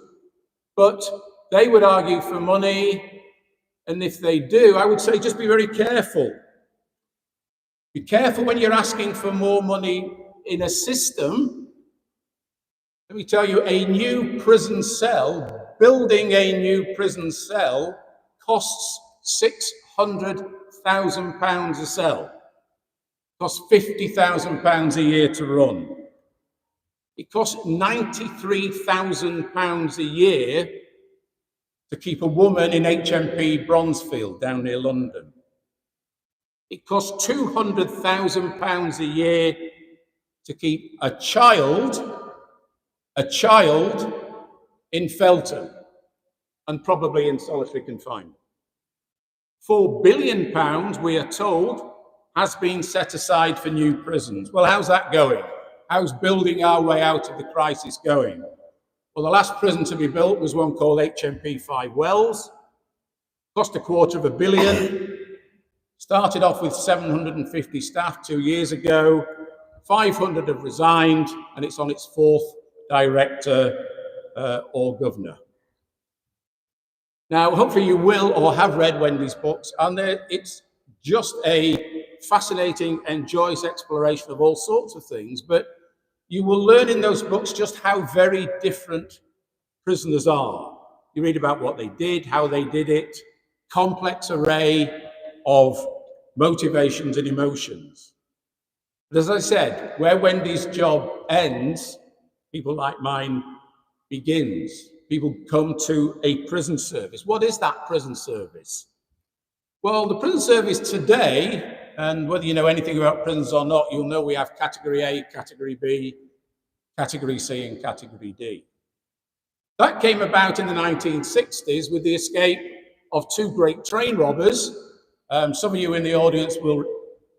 but they would argue for money, and if they do, I would say just be very careful. Be careful when you're asking for more money in a system. Let me tell you, a new prison cell, building a new prison cell costs £600,000 a cell. Costs £50,000 a year to run. It costs £93,000 a year to keep a woman in HMP Bronzefield down near London. It costs £200,000 a year to keep a child in Felton and probably in solitary confinement. £4 billion, we are told, has been set aside for new prisons. Well, how's that going? How's building our way out of the crisis going? Well, the last prison to be built was one called HMP 5 Wells. Cost £250 million. Started off with 750 staff 2 years ago. 500 have resigned, and it's on its fourth director or governor. Now, hopefully you will or have read Wendy's books, and it's just a fascinating and joyous exploration of all sorts of things, but you will learn in those books just how very different prisoners are. You read about what they did, how they did it, complex array of motivations and emotions. But as I said, where Wendy's job ends, people like mine begins. People come to a prison service. What is that prison service? Well, the prison service today, and whether you know anything about prisons or not, you'll know we have Category A, Category B, Category C, and Category D. That came about in the 1960s with the escape of two great train robbers. Some of you in the audience will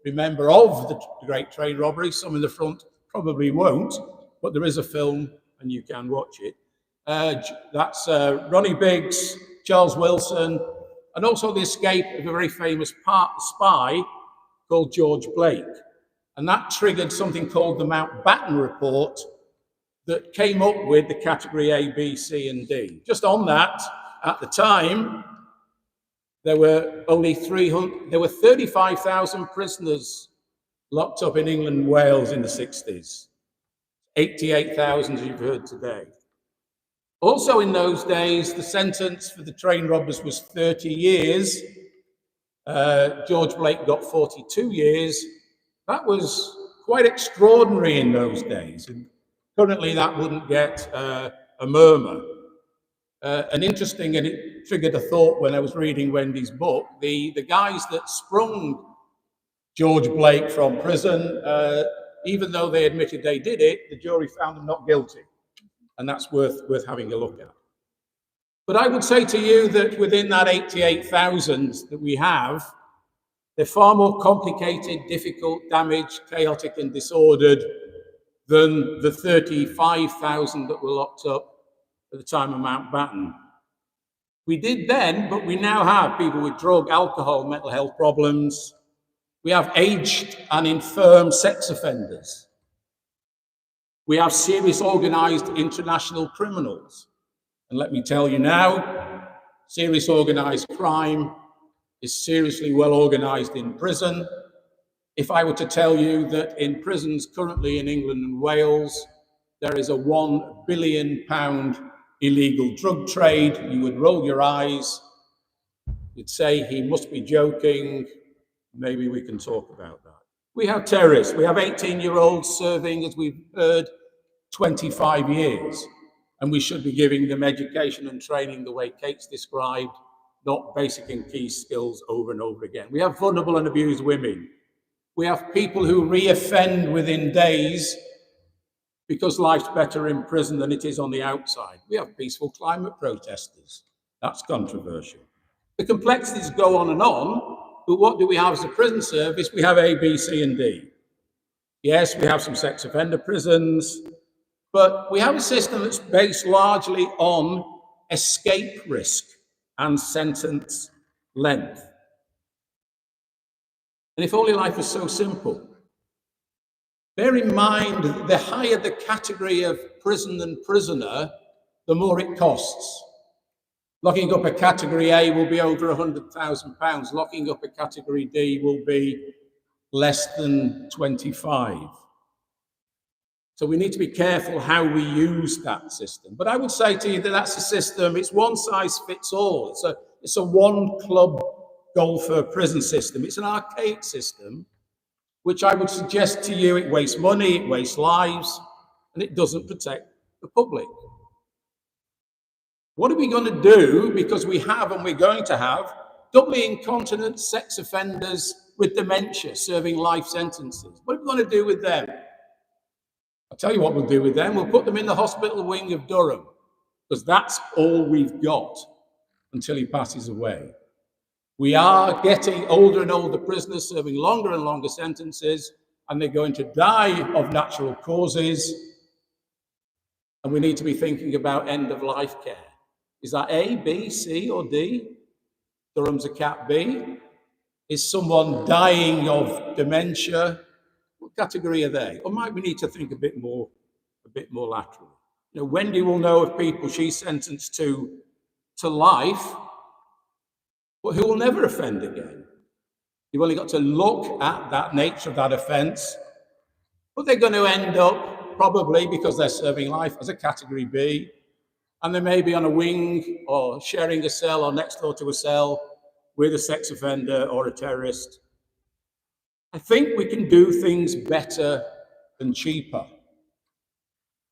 remember of the great train robbery. Some in the front probably won't, but there is a film and you can watch it. That's Ronnie Biggs, Charles Wilson, and also the escape of a very famous spy called George Blake. And that triggered something called the Mountbatten Report that came up with the Category A, B, C, and D. Just on that, at the time, there were 35,000 prisoners locked up in England and Wales in the 60s. 88,000, as you've heard today. Also in those days, the sentence for the train robbers was 30 years. George Blake got 42 years. That was quite extraordinary in those days. And currently that wouldn't get a murmur. And interesting, and it triggered a thought when I was reading Wendy's book, the guys that sprung George Blake from prison, even though they admitted they did it, the jury found them not guilty. And that's worth having a look at. But I would say to you that within that 88,000 that we have, they're far more complicated, difficult, damaged, chaotic, and disordered than the 35,000 that were locked up at the time of Mountbatten. We did then, but we now have people with drug, alcohol, mental health problems. We have aged and infirm sex offenders. We have serious organized international criminals. And let me tell you now, serious organized crime is seriously well organized in prison. If I were to tell you that in prisons currently in England and Wales, there is a £1 billion illegal drug trade, you would roll your eyes. You'd say he must be joking. Maybe we can talk about that. We have terrorists. We have 18-year-olds serving, as we've heard, 25 years. And we should be giving them education and training the way Kate's described, not basic and key skills over and over again. We have vulnerable and abused women. We have people who re-offend within days because life's better in prison than it is on the outside. We have peaceful climate protesters. That's controversial. The complexities go on, but what do we have as a prison service? We have A, B, C, and D. Yes, we have some sex offender prisons, but we have a system that's based largely on escape risk and sentence length. And if only life was so simple. Bear in mind that the higher the category of prison and prisoner, the more it costs. Locking up a category A will be over £100,000. Locking up a category D will be less than 25. So we need to be careful how we use that system. But I would say to you that that's a system, it's one size fits all. It's a one club golfer prison system. It's an archaic system, which I would suggest to you, it wastes money, it wastes lives, and it doesn't protect the public. What are we going to do? Because we have, and we're going to have, doubly incontinent sex offenders with dementia serving life sentences. What are we going to do with them? I'll tell you what we'll do with them. We'll put them in the hospital wing of Durham, because that's all we've got until he passes away. We are getting older and older prisoners serving longer and longer sentences, and they're going to die of natural causes. And we need to be thinking about end-of-life care. Is that A, B, C, or D? Durham's a Cat B. Is someone dying of dementia? What category are they? Or might we need to think a bit more laterally? You know, Wendy will know of people she's sentenced to life, but who will never offend again. You've only got to look at that nature of that offence, but they're going to end up, probably because they're serving life, as a category B, and they may be on a wing or sharing a cell or next door to a cell with a sex offender or a terrorist. I think we can do things better and cheaper.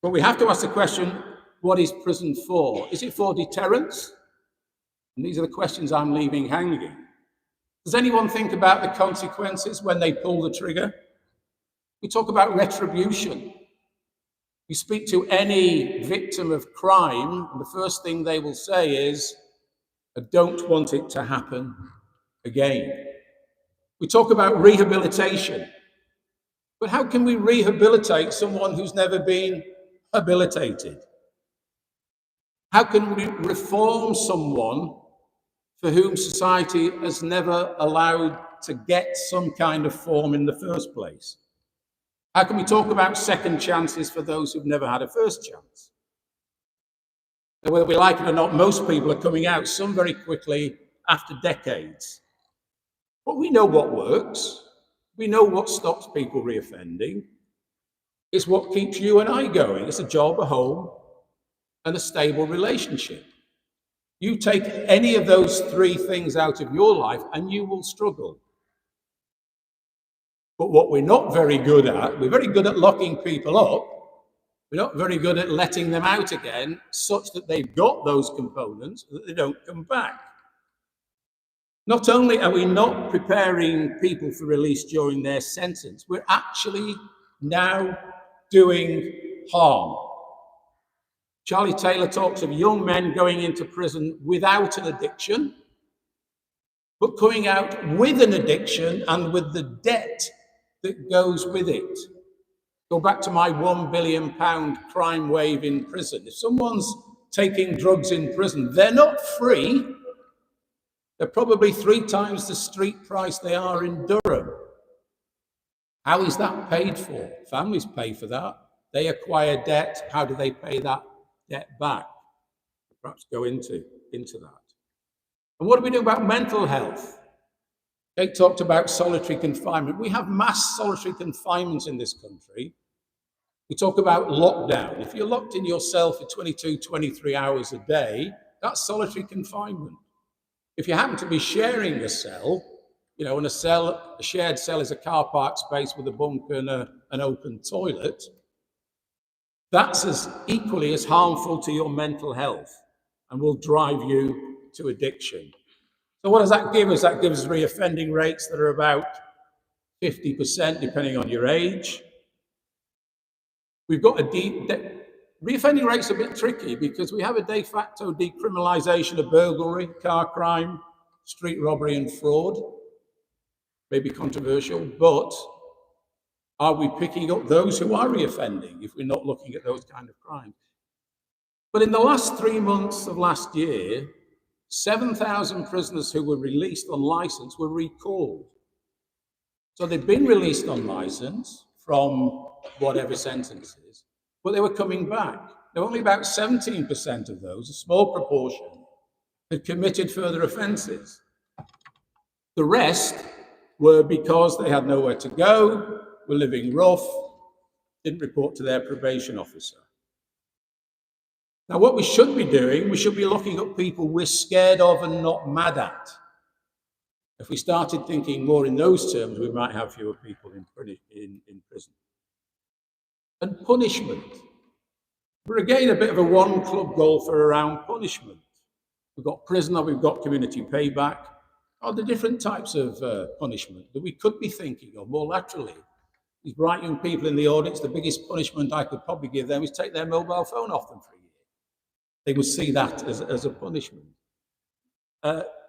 But we have to ask the question, what is prison for? Is it for deterrence? And these are the questions I'm leaving hanging. Does anyone think about the consequences when they pull the trigger? We talk about retribution. You speak to any victim of crime, and the first thing they will say is, I don't want it to happen again. We talk about rehabilitation. But how can we rehabilitate someone who's never been habilitated? How can we reform someone for whom society has never allowed to get some kind of form in the first place? How can we talk about second chances for those who've never had a first chance? And whether we like it or not, most people are coming out, some very quickly, after decades. But we know what works. We know what stops people reoffending. It's what keeps you and I going. It's a job, a home, and a stable relationship. You take any of those three things out of your life and you will struggle. But what we're not very good at, we're very good at locking people up. We're not very good at letting them out again, such that they've got those components, that they don't come back. Not only are we not preparing people for release during their sentence, we're actually now doing harm. Charlie Taylor talks of young men going into prison without an addiction, but coming out with an addiction and with the debt that goes with it. Go back to my £1 billion crime wave in prison. If someone's taking drugs in prison, they're not free. They're probably 3 times the street price they are in Durham. How is that paid for? Families pay for that. They acquire debt. How do they pay that debt back? Perhaps go into that. And what do we do about mental health? Kate talked about solitary confinement. We have mass solitary confinement in this country. We talk about lockdown. If you're locked in your cell for 22, 23 hours a day, that's solitary confinement. If you happen to be sharing a cell, and a shared cell is a car park space with a bunk and an open toilet, that's as equally as harmful to your mental health and will drive you to addiction. So what does that give us? That gives us reoffending rates that are about 50%, depending on your age. We've got reoffending rates are a bit tricky because we have a de facto decriminalisation of burglary, car crime, street robbery and fraud. Maybe controversial, but are we picking up those who are reoffending if we're not looking at those kind of crimes? But in the last 3 months of last year, 7,000 prisoners who were released on licence were recalled. So they'd been released on licence from whatever sentences, but they were coming back. Now, only about 17% of those, a small proportion, had committed further offences. The rest were because they had nowhere to go, were living rough, didn't report to their probation officer. Now, what we should be doing, we should be looking at people we're scared of and not mad at. If we started thinking more in those terms, we might have fewer people in prison. And punishment. We're again a bit of a one-club golfer around punishment. We've got prisoner, we've got community payback. Are there different types of punishment that we could be thinking of more laterally? These bright young people in the audience, the biggest punishment I could probably give them is take their mobile phone off them for a year. They would see that as a punishment.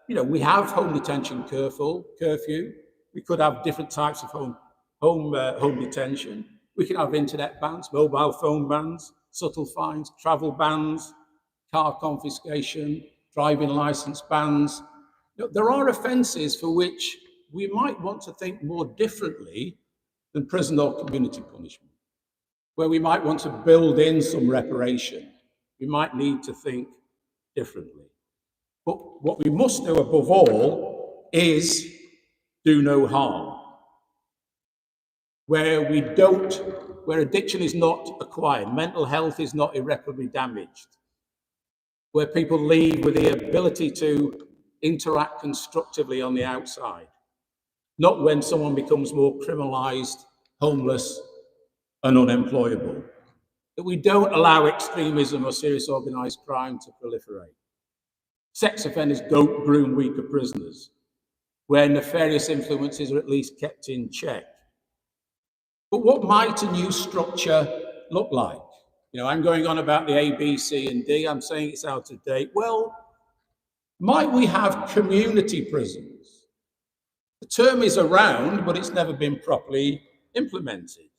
We have home detention curfew. We could have different types of home detention. We can have internet bans, mobile phone bans, subtle fines, travel bans, car confiscation, driving license bans. There are offences for which we might want to think more differently than prison or community punishment, where we might want to build in some reparation. We might need to think differently. But what we must do above all is do no harm. Where addiction is not acquired, mental health is not irreparably damaged, where people leave with the ability to interact constructively on the outside, not when someone becomes more criminalised, homeless, and unemployable. That we don't allow extremism or serious organised crime to proliferate. Sex offenders don't groom weaker prisoners, where nefarious influences are at least kept in check. But what might a new structure look like? I'm going on about the A, B, C, and D. I'm saying it's out of date. Well, might we have community prisons? The term is around, but it's never been properly implemented.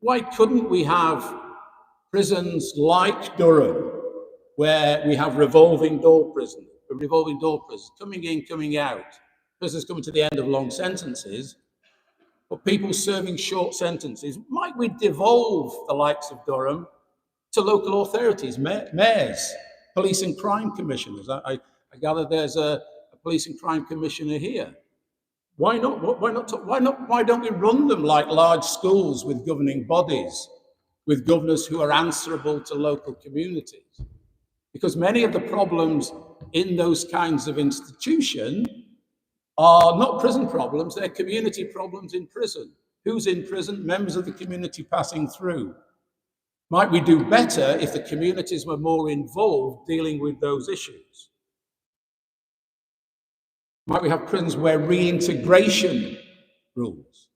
Why couldn't we have prisons like Durham, where we have revolving door prisons, coming in, coming out, prisoners coming to the end of long sentences, but people serving short sentences? Might we devolve the likes of Durham to local authorities, mayors, police and crime commissioners? I gather there's a Police and Crime Commissioner here. Why not? Why don't we run them like large schools with governing bodies, with governors who are answerable to local communities? Because many of the problems in those kinds of institution are not prison problems, they're community problems in prison. Who's in prison? Members of the community passing through. Might we do better if the communities were more involved dealing with those issues? Might we have prisons where reintegration rules?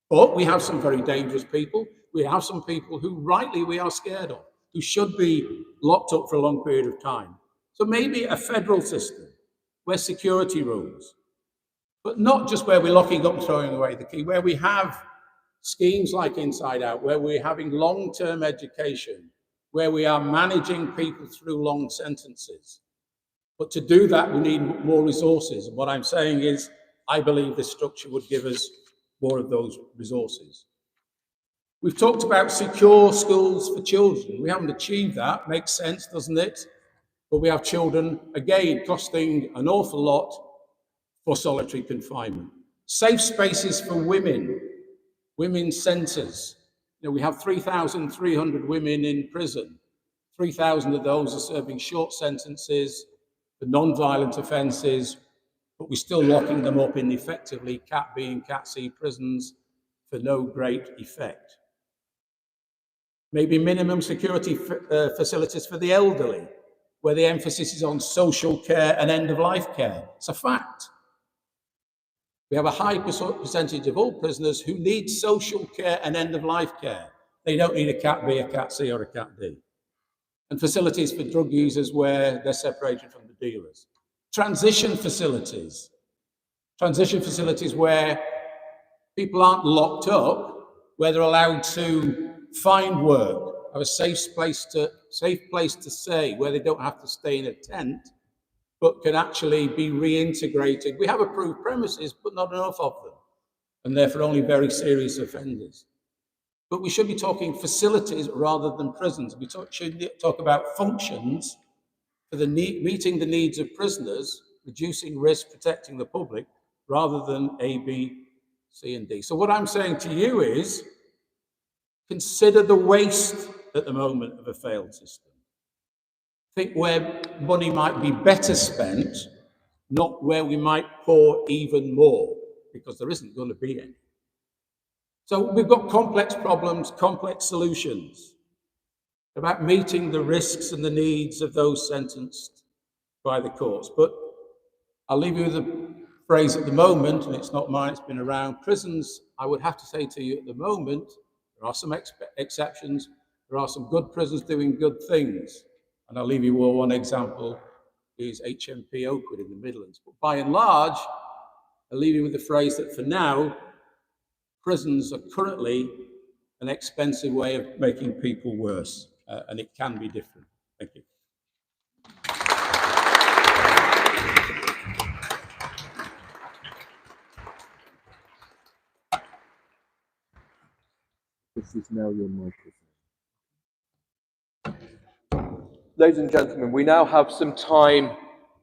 But we have some very dangerous people. We have some people who rightly we are scared of, who should be locked up for a long period of time. So maybe a federal system where security rules, but not just where we're locking up and throwing away the key, where we have schemes like Inside Out, where we're having long-term education, where we are managing people through long sentences. But to do that, we need more resources. And what I'm saying is, I believe this structure would give us more of those resources. We've talked about secure schools for children. We haven't achieved that. Makes sense, doesn't it? But we have children, again, costing an awful lot for solitary confinement. Safe spaces for women, women's centres. You know, we have 3,300 women in prison. 3,000 of those are serving short sentences for non-violent offences, but we're still locking them up in effectively Cat B and Cat C prisons for no great effect. Maybe minimum security facilities for the elderly, where the emphasis is on social care and end-of-life care. It's a fact. We have a high percentage of all prisoners who need social care and end-of-life care. They don't need a Cat B, a Cat C, or a Cat D. And facilities for drug users where they're separated from the dealers. Transition facilities where people aren't locked up, where they're allowed to find work, have a safe place to stay, where they don't have to stay in a tent, but can actually be reintegrated. We have approved premises, but not enough of them, and therefore only very serious offenders. But we should be talking facilities rather than prisons. We should talk about functions for meeting the needs of prisoners, reducing risk, protecting the public, rather than A, B, C, and D. So what I'm saying to you is, consider the waste at the moment of a failed system. Think where money might be better spent, not where we might pour even more, because there isn't going to be any. So we've got complex problems, complex solutions about meeting the risks and the needs of those sentenced by the courts. But I'll leave you with a phrase at the moment, and it's not mine, it's been around. Prisons, I would have to say to you at the moment, there are some exceptions. There are some good prisons doing good things. And I'll leave you with one example, is HMP Oakwood in the Midlands. But by and large, I'll leave you with the phrase that for now, prisons are currently an expensive way of making people worse, and it can be different. Thank you. This is now your microphone. Ladies and gentlemen, we now have some time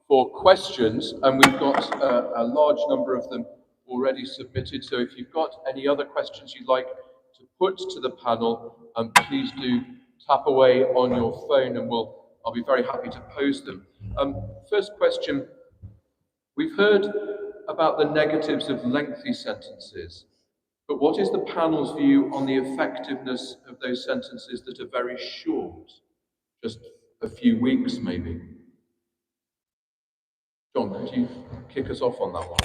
for questions, and we've got a large number of them already submitted. So if you've got any other questions you'd like to put to the panel, please do tap away on your phone, and I'll be very happy to pose them. First question, we've heard about the negatives of lengthy sentences, but what is the panel's view on the effectiveness of those sentences that are very short, just a few weeks maybe? John, could you kick us off on that one?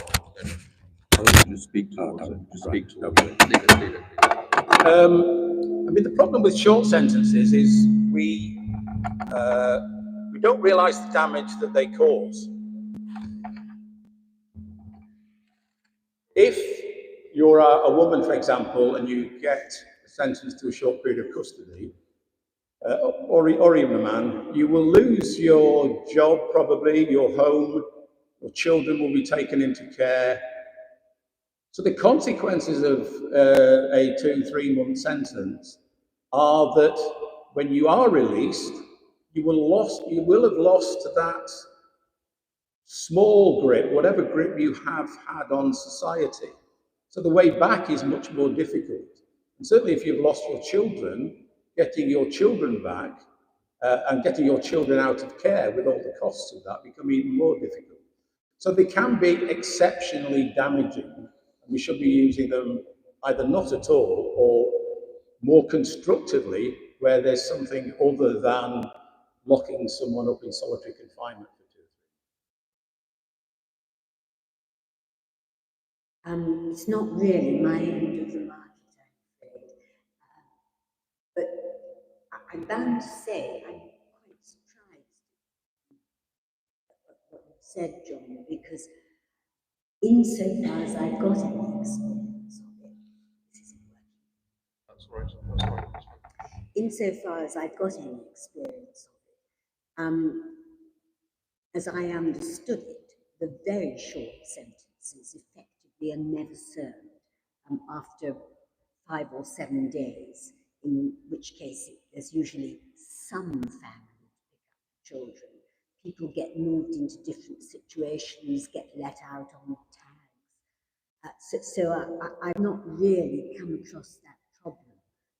I'll let you speak towards it. Just speak towards it. Leave it. I mean, the problem with short sentences is we don't realise the damage that they cause. If you're a woman, for example, and you get sentenced to a short period of custody, or even a man, you will lose your job, probably, your home, your children will be taken into care. So the consequences of a 2-3 month sentence are that when you are released, you will have lost that small grip, whatever grip you have had on society. So the way back is much more difficult. And certainly if you've lost your children, getting your children back and getting your children out of care with all the costs of that become even more difficult. So they can be exceptionally damaging, and we should be using them either not at all or more constructively where there's something other than locking someone up in solitary confinement for 2 or 3. It's not really my end of the market, I'm afraid. But I'm bound to say I'm quite surprised at what you said, John, because insofar as I've got any experience of it, this isn't working. That's right. That's right. That's right. Insofar as I've got any experience of it, as I understood it, the very short sentences effectively are never served after 5 or 7 days, in which case there's usually some family to pick up children. People get moved into different situations, get let out on tags. So I've not really come across that problem,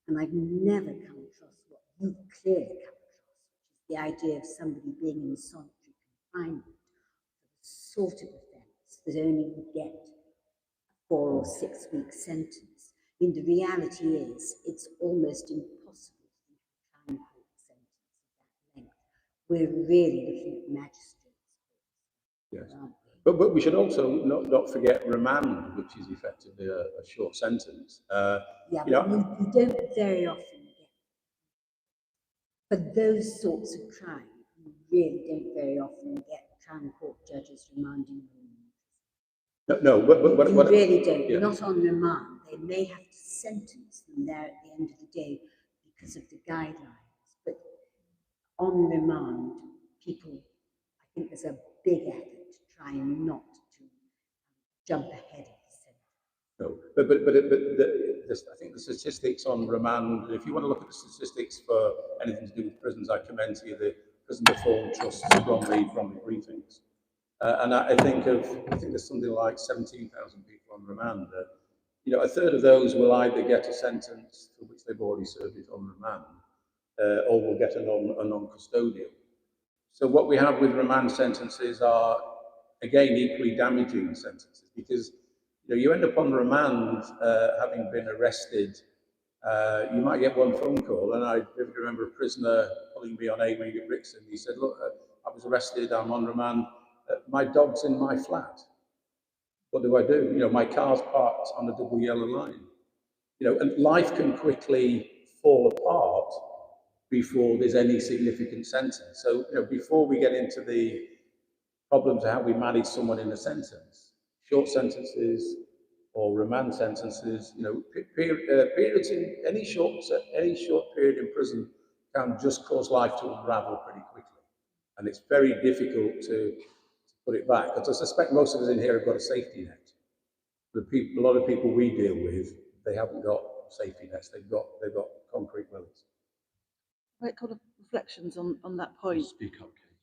and I've never come across what you've clearly come across, which is the idea of somebody being in solitary confinement for the sort of offence that only would get a 4 or 6 week sentence. I mean, the reality is it's almost impossible to think of a crime court sentence of that length. We're really looking at magistrates. Yes. But we should also not forget remand, which is effectively a short sentence. Yeah, you don't very often get, for those sorts of crime, you really don't very often get crown court judges remanding them. No, but you really don't. Yeah. Not on remand. They may have to sentence them there at the end of the day because of the guidelines. But on remand, people, I think there's a big effort to try not to jump ahead of the sentence. No, but I think the statistics on remand, if you want to look at the statistics for anything to do with prisons, I commend to you the Prison Reform Trust's Bromley briefings. And I think there's something like 17,000 people on remand. A third of those will either get a sentence for which they've already served it on remand, or will get a non-custodial. So what we have with remand sentences are, again, equally damaging sentences, because you end up on remand having been arrested. You might get one phone call, and I remember a prisoner pulling me on A-Wing at Brixton. He said, look, I was arrested, I'm on remand, my dog's in my flat. What do I do? My car's parked on a double yellow line. And life can quickly fall apart before there's any significant sentence. So, before we get into the problems of how we manage someone in a sentence, short sentences or remand sentences, periods in any short period in prison can just cause life to unravel pretty quickly. And it's very difficult to put it back. Because I suspect most of us in here have got a safety net. A lot of people we deal with, they haven't got safety nets. They've got concrete wills. Right, couple of reflections on that point. Speak up, Kate.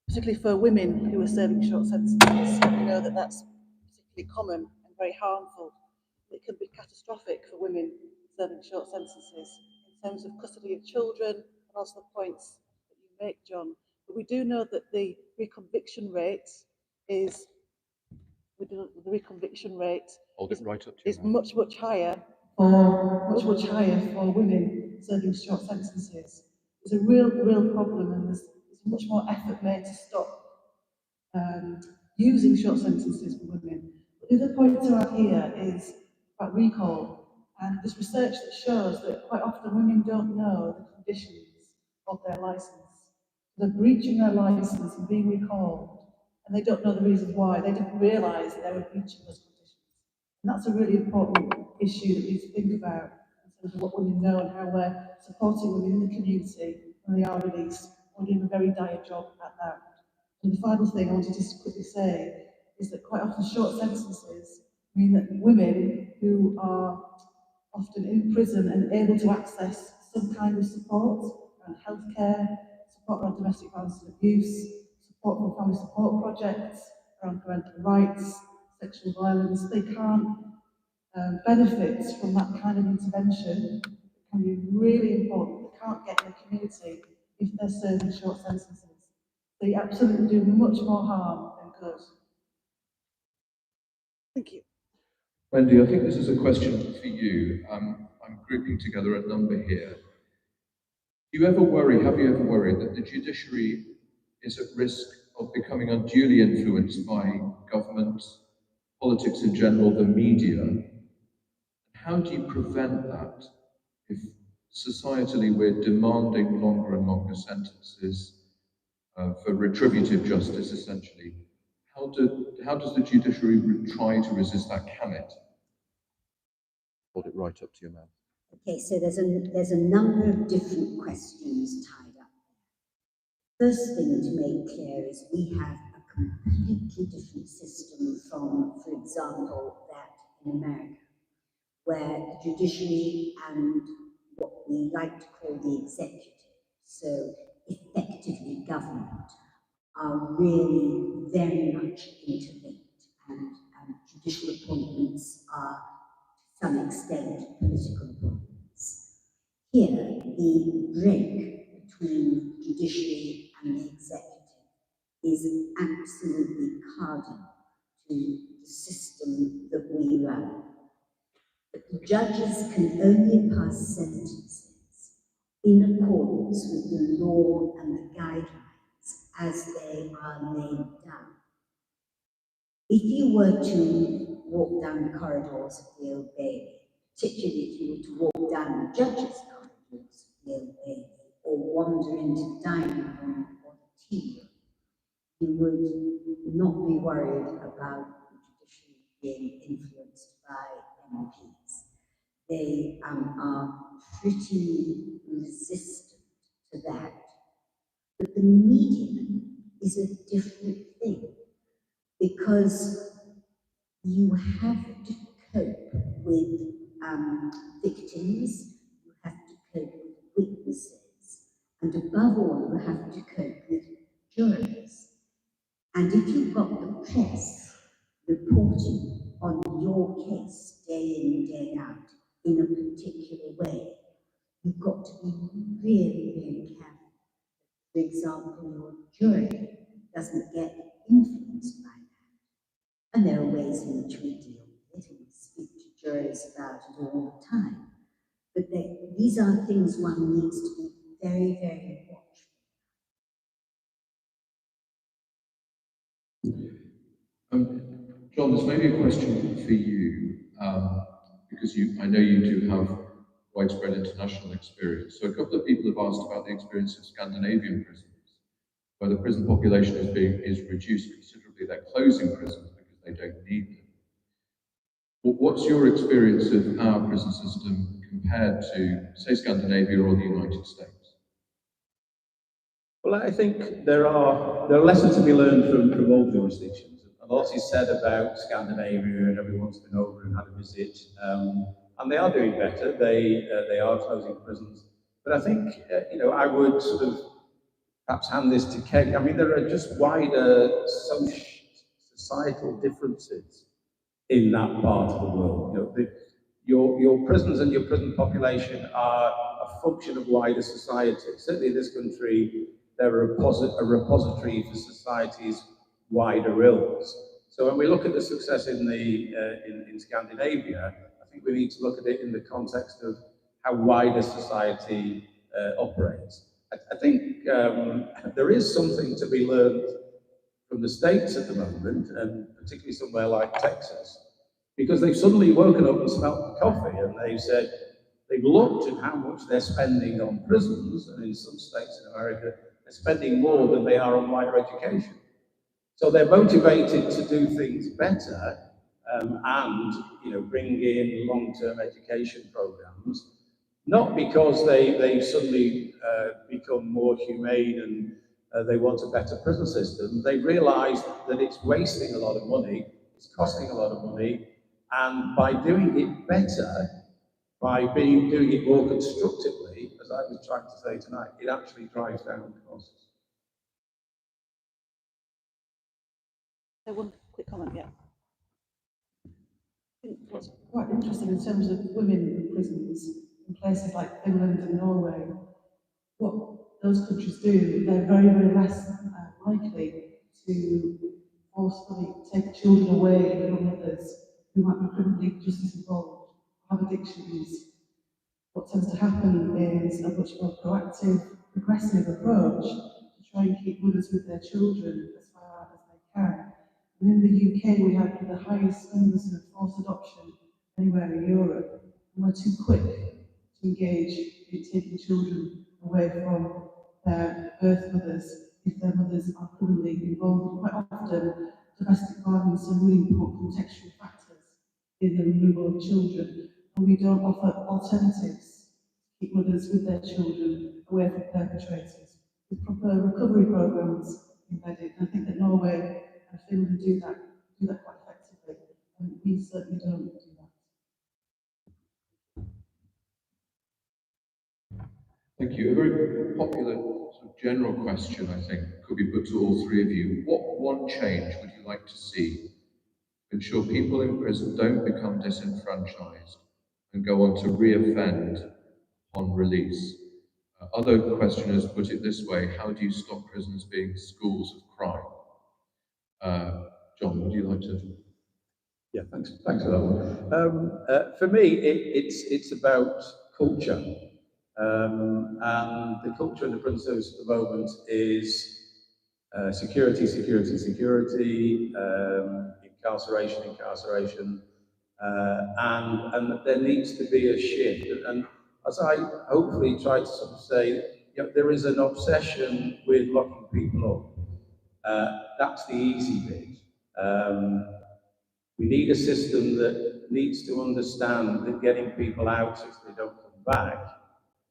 Particularly for women who are serving short sentences. We know that that's particularly common and very harmful. It can be catastrophic for women serving short sentences in terms of custody of children and also the points that you make, John. But we do know that the reconviction rate is Hold it right up to is your mouth. much higher for women serving short sentences. It's a real problem, and there's much more effort made to stop using short sentences for women. But the other point to add here is about recall, and there's research that shows that quite often women don't know the conditions of their license. They're breaching their license and being recalled, and they don't know the reasons why. They didn't realise that they were breaching those conditions. And that's a really important issue that we need to think about in terms of what women know and how we're supporting women in the community when they are released. We're doing a very dire job at that. And the final thing I want to just quickly say is that quite often short sentences mean that women who are often in prison and able to access some kind of support around healthcare, support around domestic violence and abuse, support from family support projects, around parental rights, sexual violence, they can't benefit from that kind of intervention. It can be really important. They can't get in a community if they're serving short sentences. They absolutely do much more harm than good. Thank you. Wendy, I think this is a question for you. I'm grouping together a number here. Do you ever worry, have you ever worried that the judiciary is at risk of becoming unduly influenced by government, politics in general, the media? How do you prevent that if societally we're demanding longer and longer sentences for retributive justice, essentially? How does the judiciary try to resist that? Can it? Hold it right up to your mouth. Okay, so there's a number of different questions tied up there. First thing to make clear is we have a completely different system from, for example, that in America, where the judiciary and what we like to call the executive, so effectively government, are really very much interlinked, and judicial appointments are to some extent political appointments. Here, the break between judiciary and the executive is absolutely cardinal to the system that we run. But the judges can only pass sentences in accordance with the law and the guidelines as they are laid down. If you were to walk down the corridors of the Old Bailey, particularly if you were to walk down the judges' corridors of the Old Bailey, or wander into the dining room or the tea room, you would not be worried about the judiciary being influenced by MPs. They are pretty resistant to that. But the media is a different thing, because you have to cope with victims, you have to cope with witnesses, and above all, you have to cope with jurors. And if you've got the press reporting on your case day in, day out, in a particular way, you've got to be really, really careful. For example, your jury doesn't get influenced by that. And there are ways in which we deal with it, and we speak to jurors about it all the time. But these are things one needs to be very, very watchful. John, this may be a question for you, because I know you do have widespread international experience. So a couple of people have asked about the experience of Scandinavian prisons, where the prison population is reduced considerably. They're closing prisons because they don't need them. What's your experience of our prison system compared to, say, Scandinavia or the United States? Well, I think there are lessons to be learned from all jurisdictions. A lot is said about Scandinavia, and everyone's been over and had a visit, and they are doing better. They are closing prisons, but I think I would sort of perhaps hand this to Kate. I mean, there are just wider societal differences in that part of the world. Your prisons and your prison population are a function of wider society. Certainly in this country, they're a repository for society's wider ills. So when we look at the success in Scandinavia, I think we need to look at it in the context of how wider society operates. I think there is something to be learned from the States at the moment, and particularly somewhere like Texas, because they've suddenly woken up and smelt the coffee, and they've said, they've looked at how much they're spending on prisons, and in some states in America, they're spending more than they are on wider education. So they're motivated to do things better, and bring in long-term education programs, not because they suddenly become more humane and they want a better prison system. They realise that it's wasting a lot of money, it's costing a lot of money, and by doing it better, by doing it more constructively, as I was trying to say tonight, it actually drives down costs. say one quick comment? Yeah. I think what's quite interesting in terms of women in prisons in places like Finland and Norway, what those countries do, they're very, very less likely to forcefully take children away from mothers who might be criminally justice involved, have addictions. What tends to happen is a much more proactive, progressive approach to try and keep mothers with their children as far as they can. And in the UK, we have the highest numbers of forced adoption anywhere in Europe, and we're too quick to engage in taking children away from their birth mothers if their mothers are criminally involved. Quite often, domestic violence are really important contextual factors in the removal of children, and we don't offer alternatives to keep mothers with their children away from perpetrators. With proper recovery programs embedded, and I think that Norway and Finland do that quite effectively, and we certainly don't do that. Thank you. A very popular sort of general question, I think, could be put to all three of you. What one change would you like to see to ensure people in prison don't become disenfranchised and go on to reoffend on release? Other questioners put it this way: how do you stop prisons being schools of crime? John, would you like to? Yeah, thanks for that one. For me, it's about culture. And the culture in the prison service at the moment is security, incarceration, and there needs to be a shift. And as I hopefully try to sort of say, you know, there is an obsession with locking people up. That's the easy bit. We need a system that needs to understand that getting people out if they don't come back,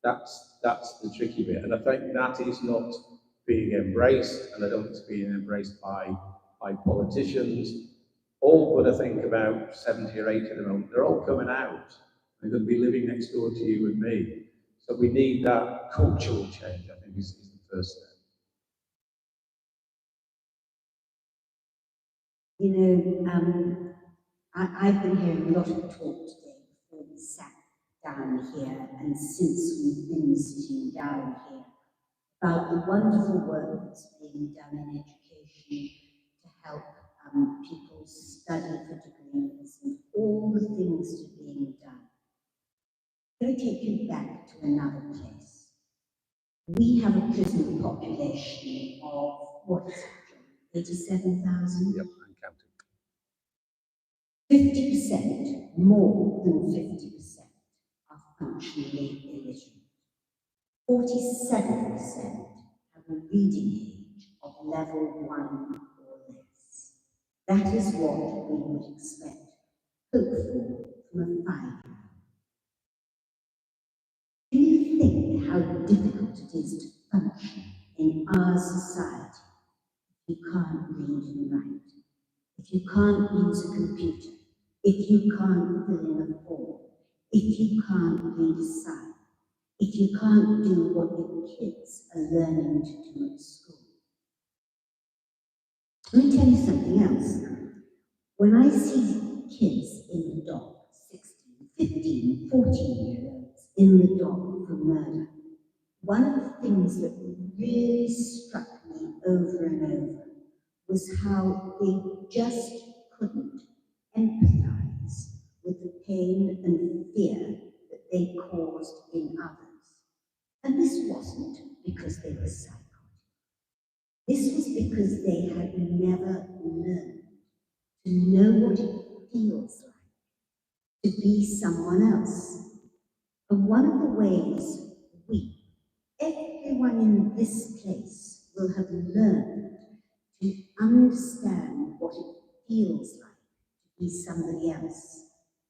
that's the tricky bit. And I think that is not being embraced, and I don't think it's being embraced by politicians. All but I think about 70 or 80 at the moment, they're all coming out. They're going to be living next door to you and me. So we need that cultural change, I think, is the first step. You know, I've been hearing a lot of talk today before we sat down here, and since we've been sitting down here, about the wonderful work that's being done in education to help people study for degrees and all the things that are being done. I'm going to take you back to another place. We have a prison population of, what is it, 87,000? Yep, and counting. 50%, more than 50%, are functionally illiterate. 47% have a reading age of level 1 or less. That is what we would expect, hopefully, from a 5-year-old. Can you think how difficult it is to function in our society if you can't read and write, if you can't use a computer, if you can't fill in a form, if you can't read a sign, if you can't do what your kids are learning to do at school? Let me tell you something else. When I see kids in the dock, 16, 15, 14-year-olds in the dock for murder, one of the things that really struck me over and over was how they just couldn't empathize with the pain and fear that they caused in others. And this wasn't because they were psychotic. This was because they had never learned to know what it feels like to be someone else. And one of the ways everyone in this place will have learned to understand what it feels like to be somebody else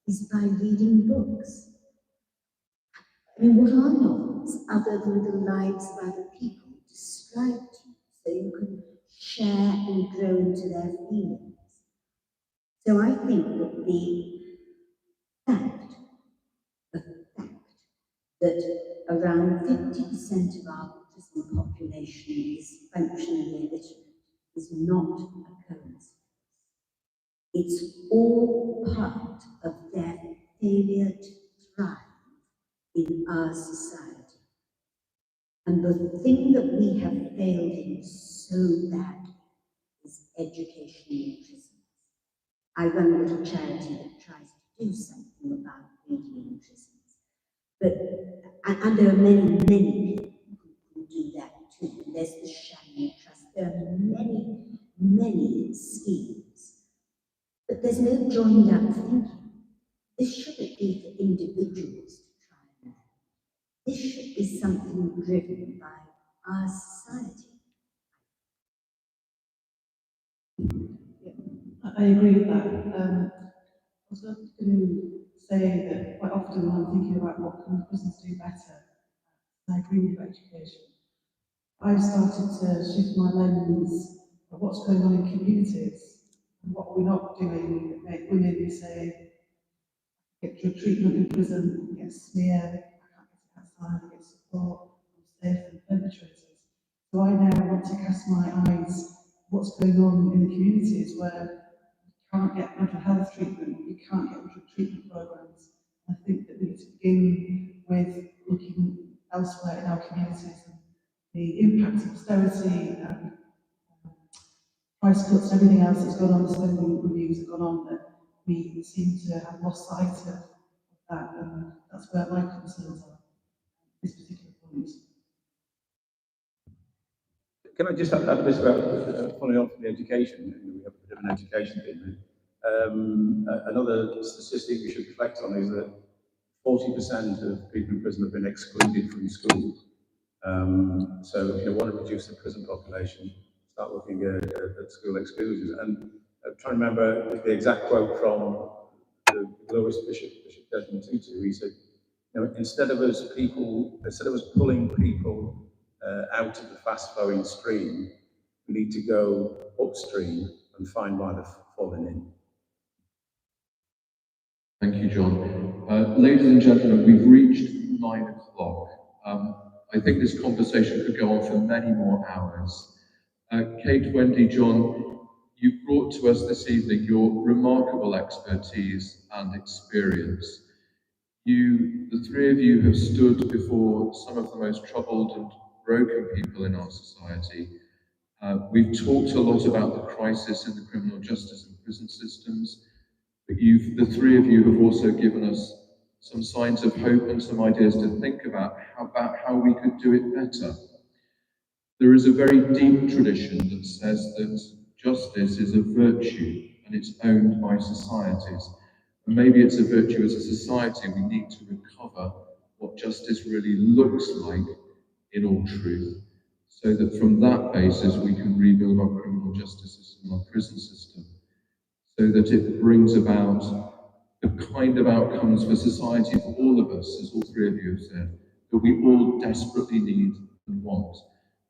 is by reading books. I mean, what are novels other than the lives of other people described to you so you can share and grow into their feelings? So I think that the fact that around 50% of our prison population is functionally illiterate is not a coincidence. It's all part of their failure to thrive in our society. And the thing that we have failed in so badly is education in prisons. I run a little charity that tries to do something about reading in prisons. But, and there are many, many people who do that too. And there's the Shannon Trust. There are many, many schemes. But there's no joined up thinking. This shouldn't be for individuals to try and learn. This should be something driven by our society. Yeah, I agree with that. I was going to say that quite often when I'm thinking about what can prisons do better, and I agree with education. I've started to shift my lens of what's going on in communities and what we're not doing that make women say, get drug treatment in prison, get smeared, I can't get outside, I get support, I'm safe from perpetrators. So I now want to cast my eyes what's going on in the communities where you can't get mental health treatment, you can't get drug treatment programs. I think that we need to begin with looking elsewhere in our communities and the impact of austerity and price cuts and everything else that's gone on, the spending reviews that have gone on, that we seem to have lost sight of that, and that's where my concerns are, this particular point. Can I just add this about following on from the education? We have a bit of an education thing. Another statistic we should reflect on is that 40% of people in prison have been excluded from school. So if you want to reduce the prison population, start looking at school exclusions. And I'm trying to remember the exact quote from the glorious Bishop Desmond Tutu. He said, you know, instead of us pulling people out of the fast-flowing stream, we need to go upstream and find why they're falling in. Thank you, John. Ladies and gentlemen, we've reached 9 o'clock. I think this conversation could go on for many more hours. Kate, Wendy, John, you brought to us this evening your remarkable expertise and experience. The three of you have stood before some of the most troubled and broken people in our society. We've talked a lot about the crisis in the criminal justice and prison systems, but the three of you have also given us some signs of hope and some ideas to think about how we could do it better. There is a very deep tradition that says that justice is a virtue and it's owned by societies. And maybe it's a virtue as a society. We need to recover what justice really looks like in all truth, so that from that basis we can rebuild our criminal justice system, our prison system, so that it brings about the kind of outcomes for society, for all of us, as all three of you have said, that we all desperately need and want.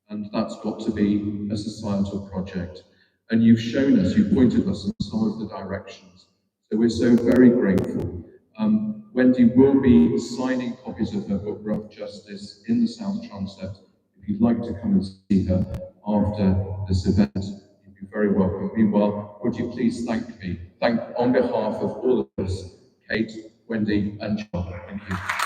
And that's got to be a societal project. And you've shown us, you've pointed us in some of the directions. So we're so very grateful. Wendy will be signing copies of her book, Rough Justice, in the South Transept. If you'd like to come and see her after this event, you'd be very welcome. Meanwhile, would you please thank on behalf of all of us, Kate, Wendy, and John. Thank you.